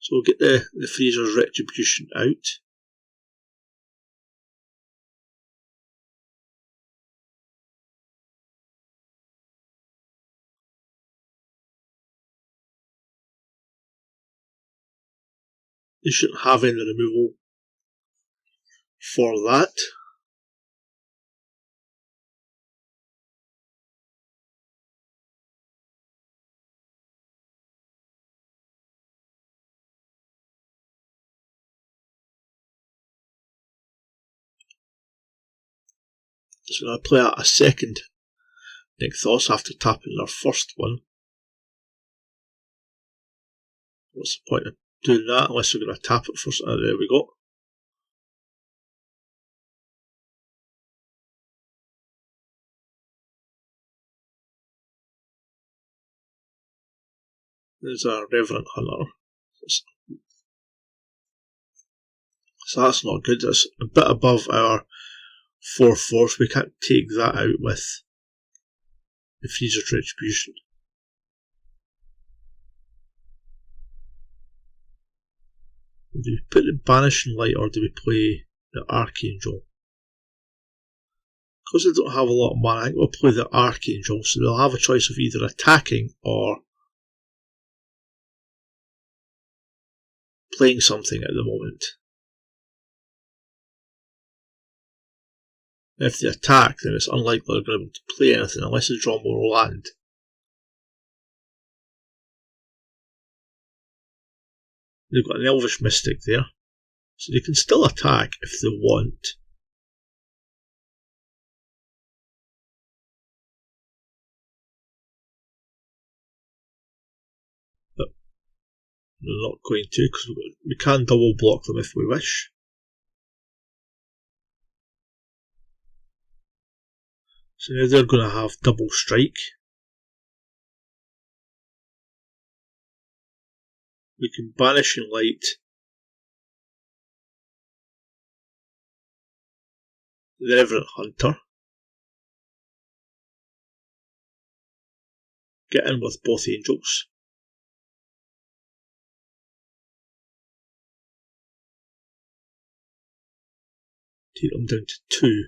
So we'll get the Freezer's Retribution out. They shouldn't have any removal for that. So I play out a second Nykthos after tapping our first one. What's the point of doing that unless we're going to tap it first? There we go. There's a Reverend Hunter. So that's not good. That's a bit above our 4/4. We can't take that out with the Freezer's Retribution. Do we put the Banishing Light or do we play the Archangel? Because they don't have a lot of mana, I think we'll play the Archangel, so they'll have a choice of either attacking or playing something at the moment. If they attack, then it's unlikely they're going to be able to play anything unless they draw more land. They've got an Elvish Mystic there, so they can still attack if they want. But they're not going to, because we can double block them if we wish. So now they're going to have double strike. We can Banishing Light the Reverend Hunter. Get in with both angels. Take them down to 2.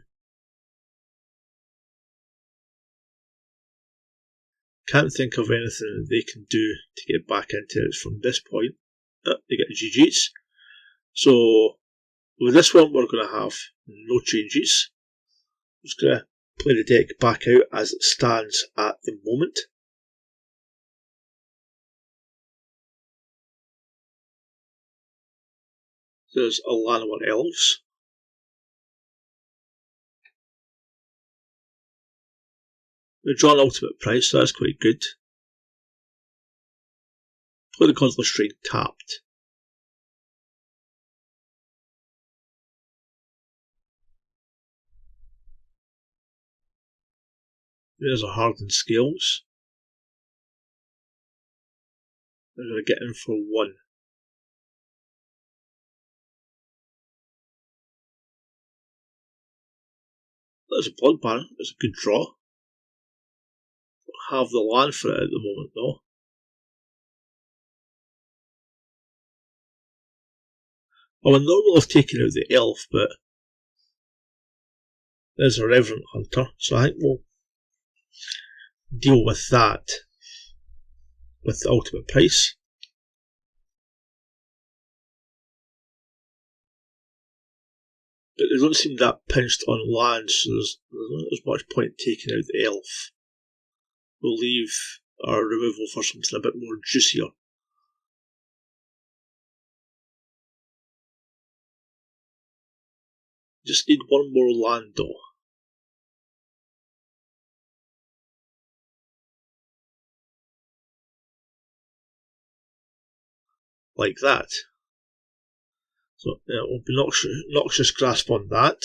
Can't think of anything that they can do to get back into it from this point. They get GG's. So with this one we're going to have no changes. I'm just going to play the deck back out as it stands at the moment. There's a Llanowar Elves. We draw an ultimate price, so that's quite good. Play the Consular Strain tapped. There's a Hardened Scales. We're going to get in for 1. There's a Blood Baron. It's a good draw. Don't have the land for it at the moment though. I would normally have taken out the Elf, but there's a Reverend Hunter, so I think we'll deal with that with the ultimate price. But they don't seem that pinched on land, so there's not as much point taking out the Elf. We'll leave our removal for something a bit more juicier. Just need one more land though. Like that. So it will be Noxious Grasp on that.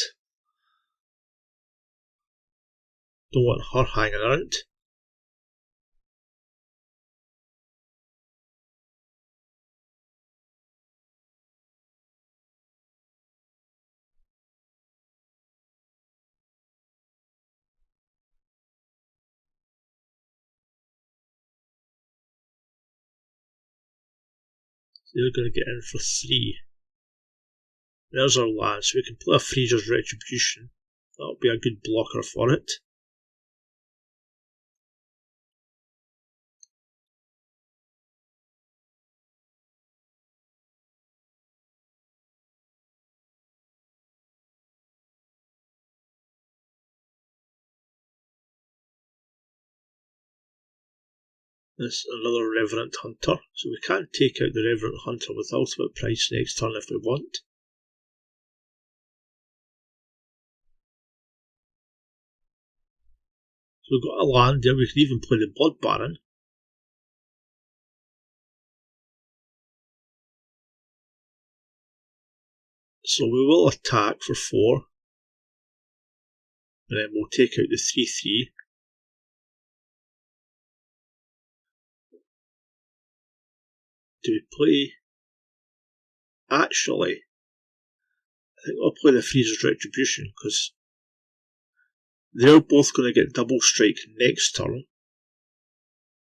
Don't want her hanging around. They're going to get in for 3. There's our land, so we can play a Freezer's Retribution. That'll be a good blocker for it. There's another Reverend Hunter, so we can take out the Reverend Hunter with ultimate price next turn if we want. So we've got a land there, we can even play the Blood Baron. So we will attack for 4. And then we'll take out the 3/3. Do we play? Actually, I think I'll play the Freezer's Retribution because they're both going to get double strike next turn,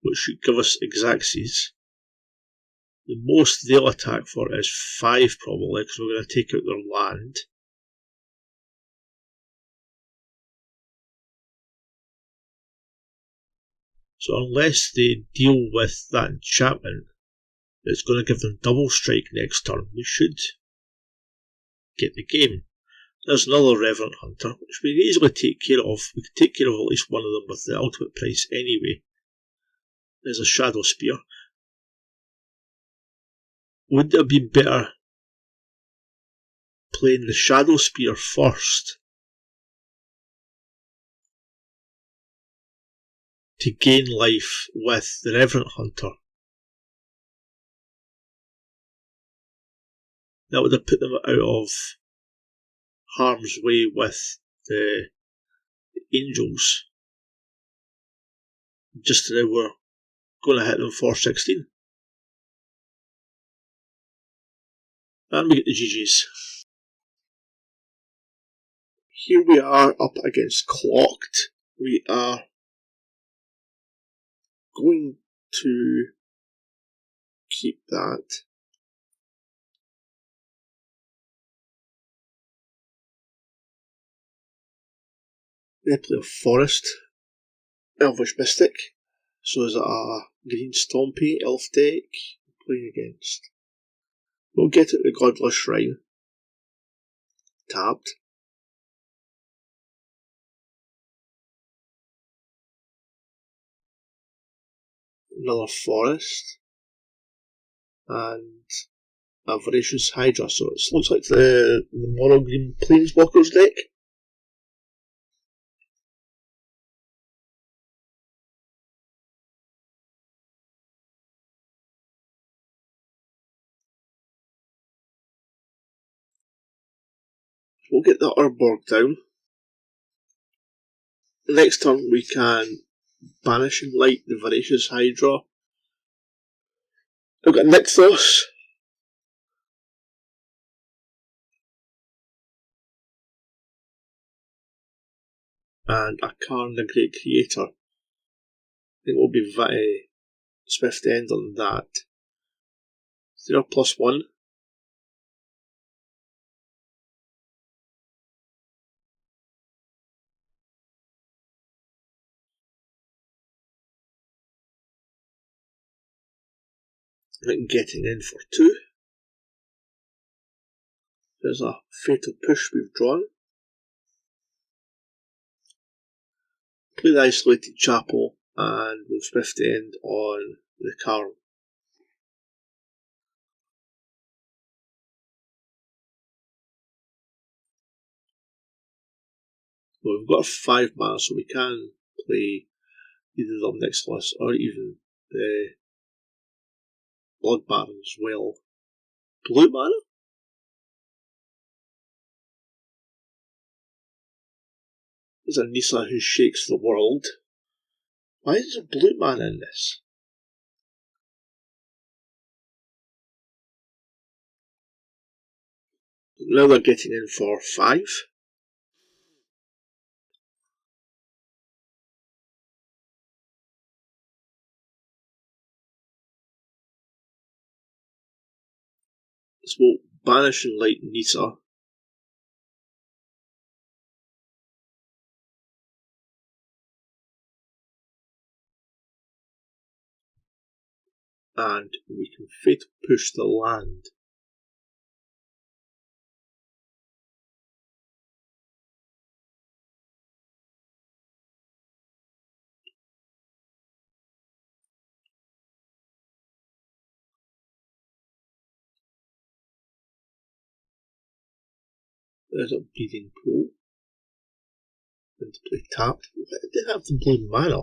which should give us Exaxes. The most they'll attack for is 5 probably, because we're going to take out their land. So unless they deal with that enchantment, it's going to give them double strike next turn. We should get the game. There's another Reverend Hunter, which we can easily take care of. We can take care of at least one of them with the ultimate price anyway. There's a Shadow Spear. Would it have been better playing the Shadow Spear first to gain life with the Reverend Hunter? That would have put them out of harm's way with the Angels. Just now we're going to hit them for 16. And we get the GG's. Here we are up against Clocked. We are going to keep that. They play a Forest, Elvish Mystic. So is it a Green Stompy Elf deck playing against? We'll get it the Godless Shrine. Tapped. Another Forest. And a Voracious Hydra. So it looks like the Mono Green Planeswalkers deck. We'll get the Urborg down. The next turn we can Banishing Light the Voracious Hydra. I've got Nykthos. And Akarn the Great Creator. I think we'll be Swift End on that. 0+1. And getting in for 2. There's a Fatal Push we've drawn. Play the Isolated Chapel and we'll Swift End on the Karn. Well, we've got a 5 mana, so we can play either the Nykthos or even the Blood Baron as well. Blue mana? There's a Nisa who shakes the world. Why is there blue mana in this? Now they're getting in for 5. So we'll Banish and Light Nisa. And we can Fatal Push the land. There's a Bleeding Pool. And to play tapped. Why did they have the blue mana?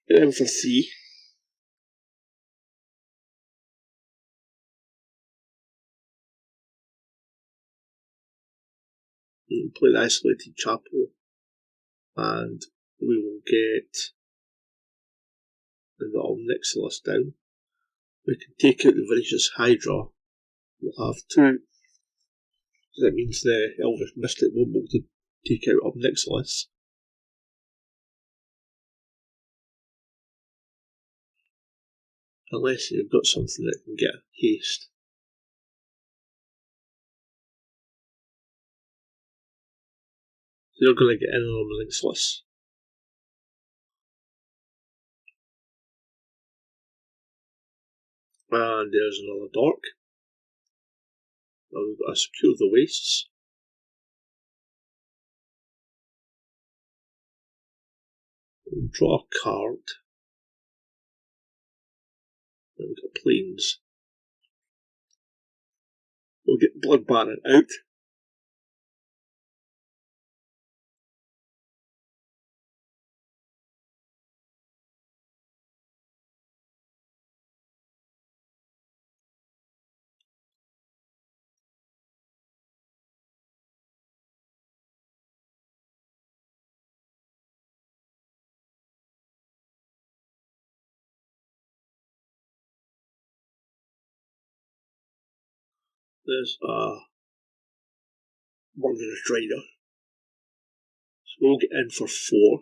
Get in for 3. And play the Isolated Chapel. And we will get the little Nykthos down. We can take out the Voracious Hydra. We'll have 2. So that means the Elvish Mystic won't be able to take out of Nykthos. Unless you've got something that can get haste. So you're going to get in on the Nykthos. And there's another Dork. Now we've got to Secure the Wastes. We'll draw a card. Then we've got Plains. We'll get Blood Baron out. There's a Murderous Rider. So we'll get in for 4.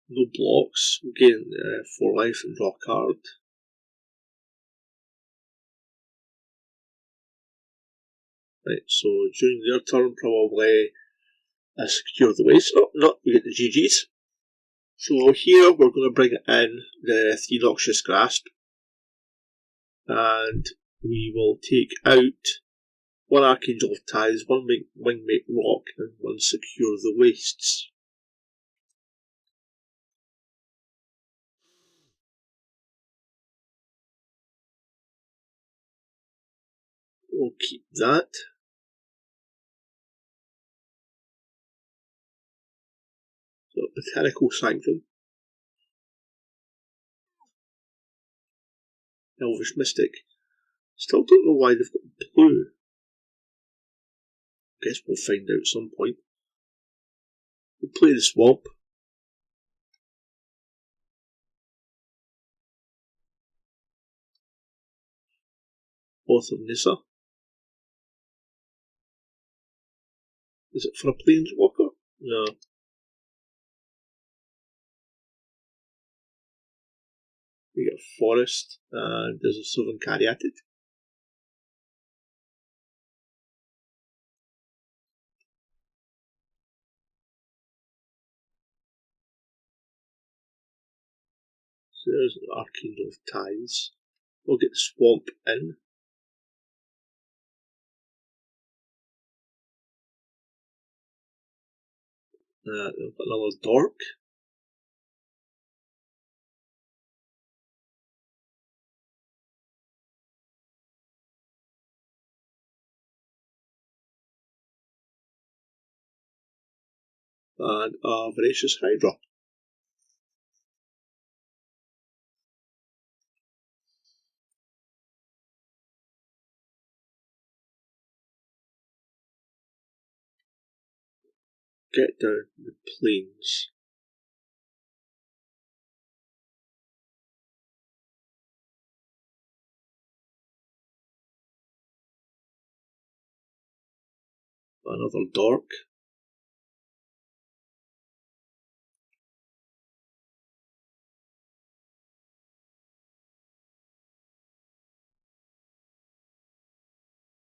No blocks. We'll gain 4 life and draw a card. Right, so during their turn, probably Secure the Waste. Oh, no, we get the GGs. So here we're going to bring in the 3 Noxious Grasp. And we will take out 1 Archangel of Tithes, 1 Wingmate Rock, and 1 Secure the Wastes. We'll keep that. So, Botanical Sanctum. Elvish Mystic. Still don't know why they've got blue. Guess we'll find out at some point. We'll play the swamp. Oath of Nissa. Is it for a planeswalker? No. You get a forest, and there's a Sylvan Caryatid. So there's an Archangel of Tithes. We'll get the swamp in. We've got another Dork. And a Voracious Hydra. Get down the plains. Another Dork.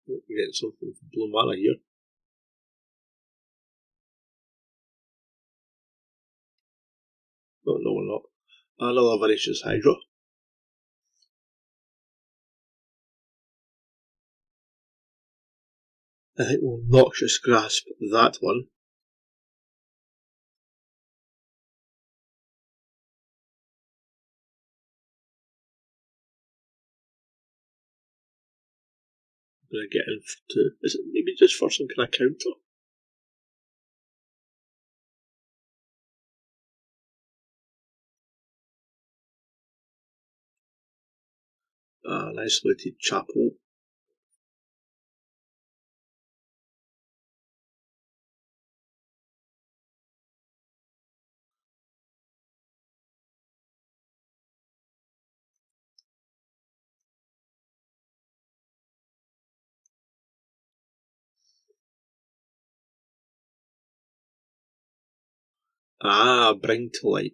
Oh, we're getting something from blue mana here. No, we're not. Another Voracious Hydra. I think we'll Noxious Grasp that one. I'm going to get in for 2. Is it maybe just for some kind of counter? An Isolated Chapel. Bring to Light.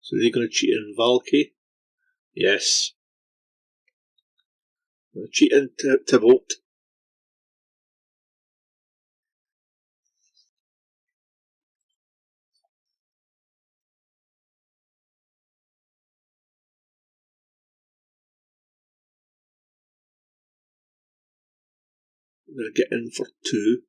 So they're going to cheat in Valky? Yes. Cheat in Tybalt. I'm going to get in for 2.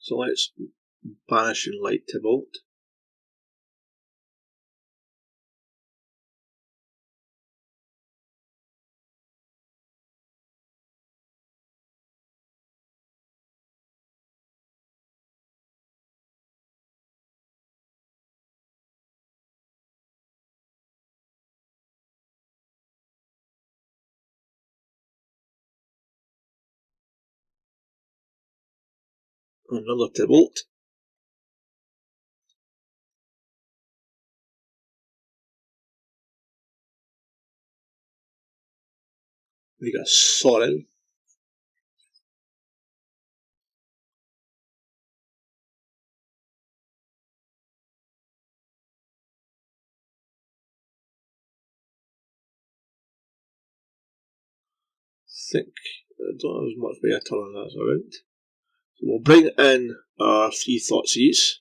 So let's banish and Light Tybalt. Another Tybalt. We got Sorin. I don't have as much way of turning that around. So we'll bring in our 3 Thoughtseize.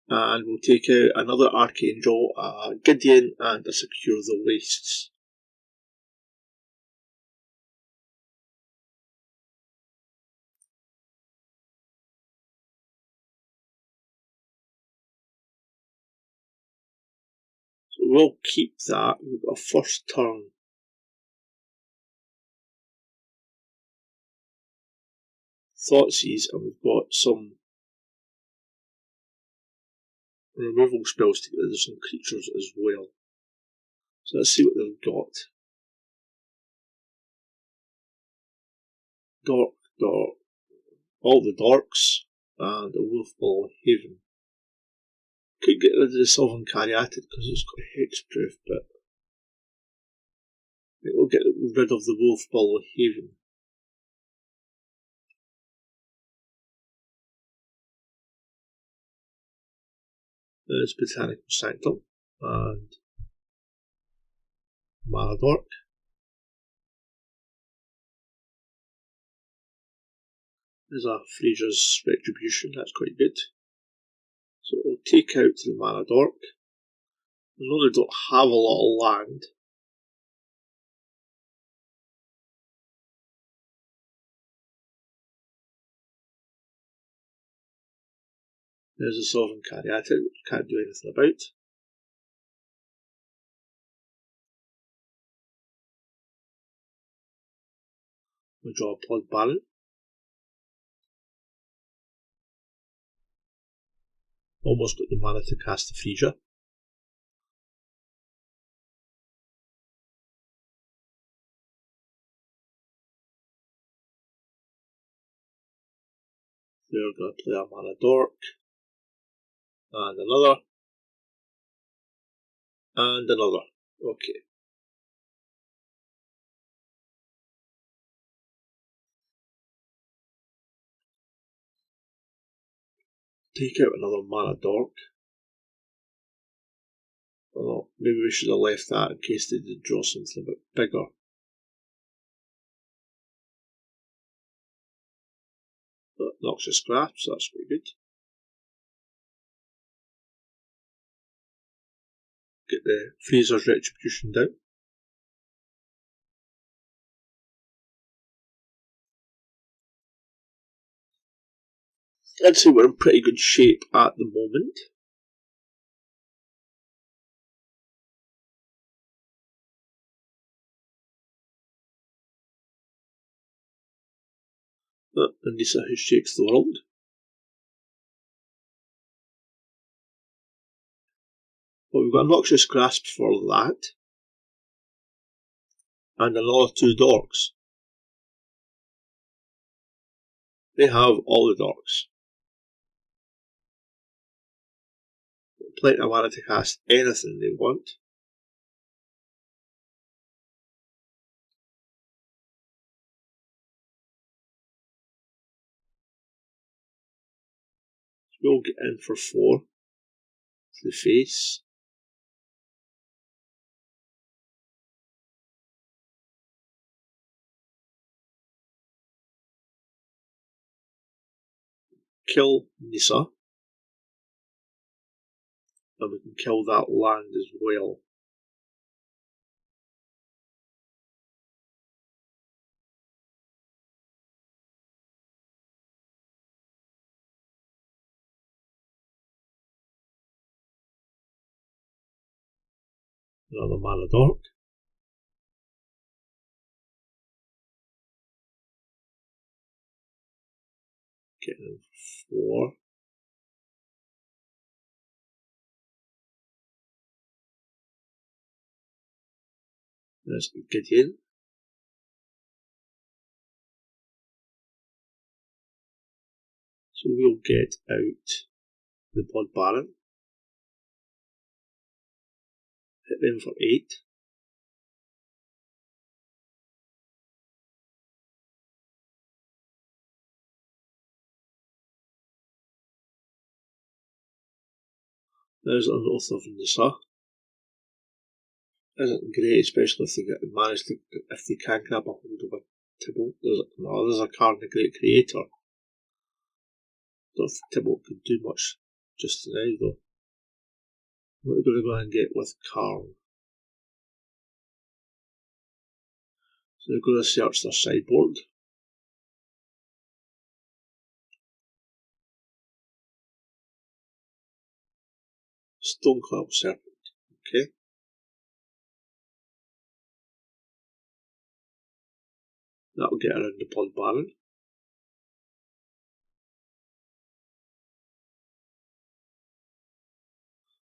And we'll take out another Archangel, a Gideon, and a Secure the Wastes. So will keep that. We've got a first turn. Thoughtseize, and we've got some removal spells to get rid of some creatures as well. So let's see what they've got. Dark, all the Dorks, and a Wolf Ball Haven. Could get rid of the Sylvan Caryatid because it's got hexproof, but I think we'll get rid of the Wolf Ball Haven. There's Botanical Sanctum and Mana Dork. There's a Fraser's Retribution, that's quite good. So we'll take out the Mana Dork. I know they don't have a lot of land. There's a Sylvan Caryatid, which we can't do anything about. We draw a Blood Baron. Almost got the mana to cast the Freesia. They're going to play a Mana Dork. And another. And another. Okay. Take out another Mana Dork. Oh, maybe we should have left that in case they did draw something a bit bigger. But Noxious Grasp, so that's pretty good. Get the Fraser's Retribution down. I'd say we're in pretty good shape at the moment. And Nisa who shakes the world. Well, we've got a Noxious Grasp for that. And another 2 Dorks. They have all the Dorks. Plenty of mana to cast anything they want. So we'll get in for 4. To the face. Kill Nisa. And we can kill that land as well. Another Mana Dork. Getting 4. There's Gideon. So we'll get out the Blood Baron. Hit them for 8. There's an Oath of Nisa. Isn't great, especially if they manage to, if they can grab a hold of a Tybalt. There's a card in the Great Creator. Don't think Tybalt could do much just now though. What are we going to go and get with Karn? So they're going to search their sideboard. Stoneclap Serpent. Okay. That'll get around the Blood Baron.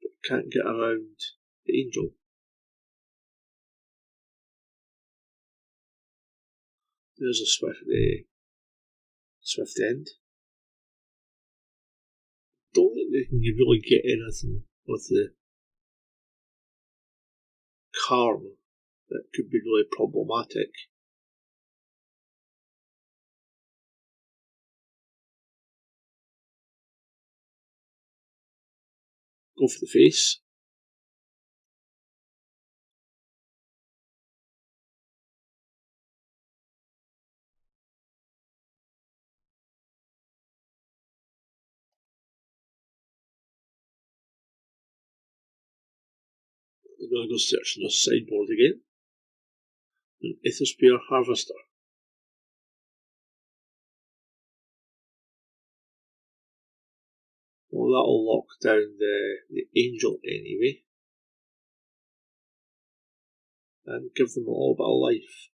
But can't get around the Angel. There's a swift end. Don't think they can really get anything with the Karn that could be really problematic. Go for the face. I'm going to go search on the sideboard again. An Aetherspear Harvester. Well, that'll lock down the Angel anyway. And give them a little bit of life.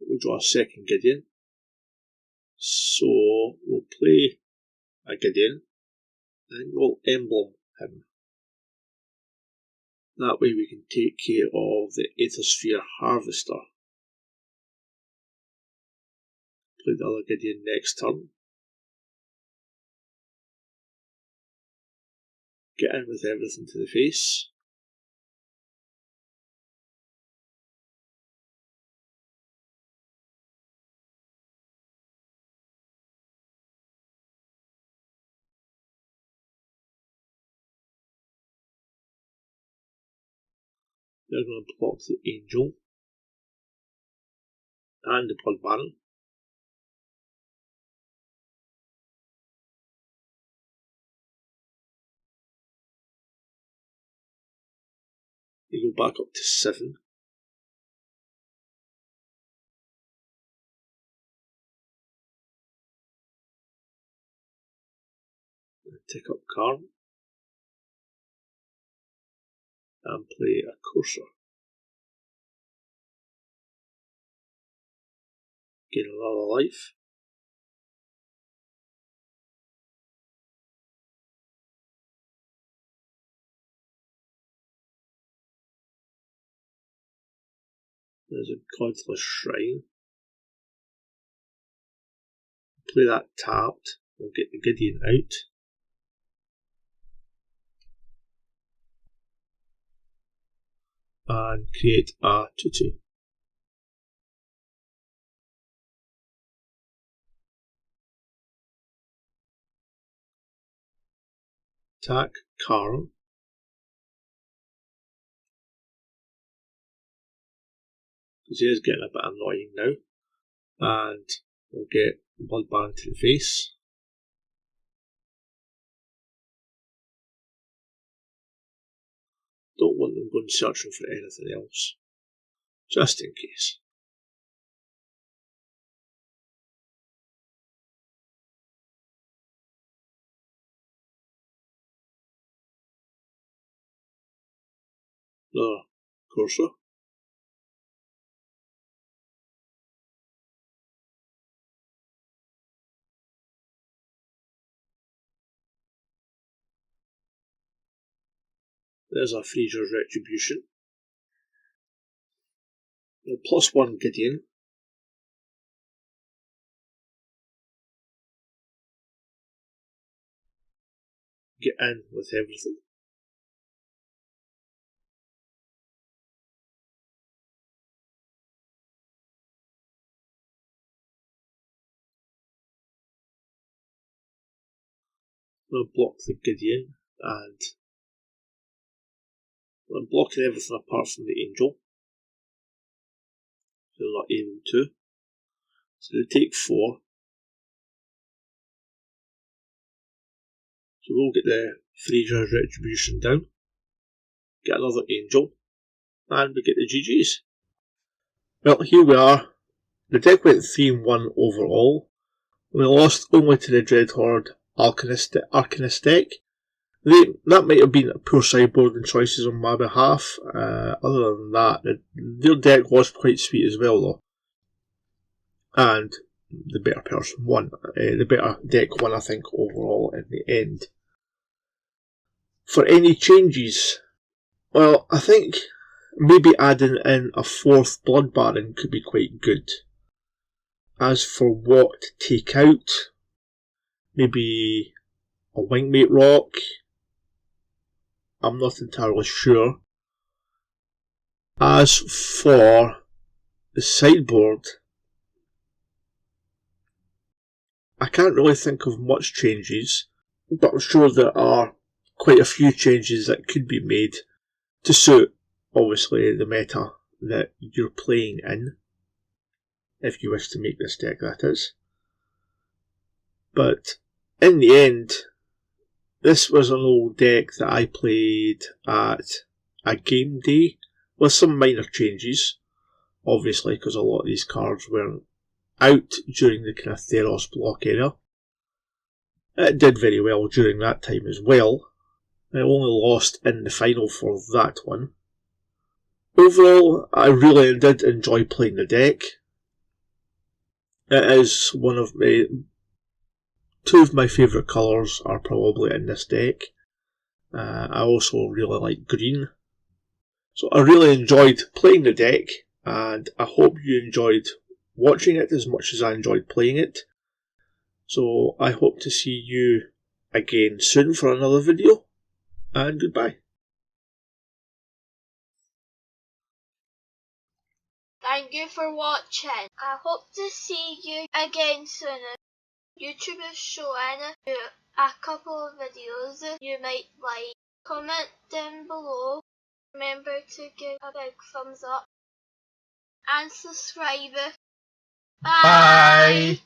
We'll draw a second Gideon. So we'll play a Gideon and we'll emblem him. That way we can take care of the Aethersphere Harvester. Play the other Gideon next turn. Get in with everything to the face. They're going to block the Angel and the Blood Baron. They go back up to 7. Take up Karn and play a Courser. Gain another life. There's a Godless Shrine. Play that tapped. We'll get the Gideon out. And create a 2/2. Attack Karn. Because he is getting a bit annoying now. And we'll get Blood Baron to the face. Don't want them going searching for anything else. Just in case. Another Courser. There's a Freezer's Retribution. We'll +1 Gideon. Get in with everything. We'll block the Gideon and I'm blocking everything apart from the Angel. So they're not able to. So they take 4. So we'll get the Freezer's Retribution down. Get another Angel. And we get the GG's. Well, here we are. The deck went 3-1 overall. We lost only to the Dreadhorde Arcanist deck. That might have been poor sideboarding choices on my behalf. Other than that, their deck was quite sweet as well, though. And the better person won. The better deck won, I think, overall in the end. For any changes, well, I think maybe adding in a 4th Blood Baron could be quite good. As for what to take out, maybe a Wingmate Rock. I'm not entirely sure. As for the sideboard, I can't really think of much changes, but I'm sure there are quite a few changes that could be made to suit, obviously, the meta that you're playing in, if you wish to make this deck, that is. But in the end, this was an old deck that I played at a game day with some minor changes, obviously, because a lot of these cards weren't out during the kind of Theros block era. It did very well during that time as well. I only lost in the final for that one. Overall, I really did enjoy playing the deck. It is one of my... Two of my favourite colours are probably in this deck. I also really like green. So I really enjoyed playing the deck, and I hope you enjoyed watching it as much as I enjoyed playing it. So I hope to see you again soon for another video, and goodbye. Thank you for watching. I hope to see you again soon. YouTube is showing you a couple of videos you might like. Comment down below. Remember to give a big thumbs up and subscribe. Bye!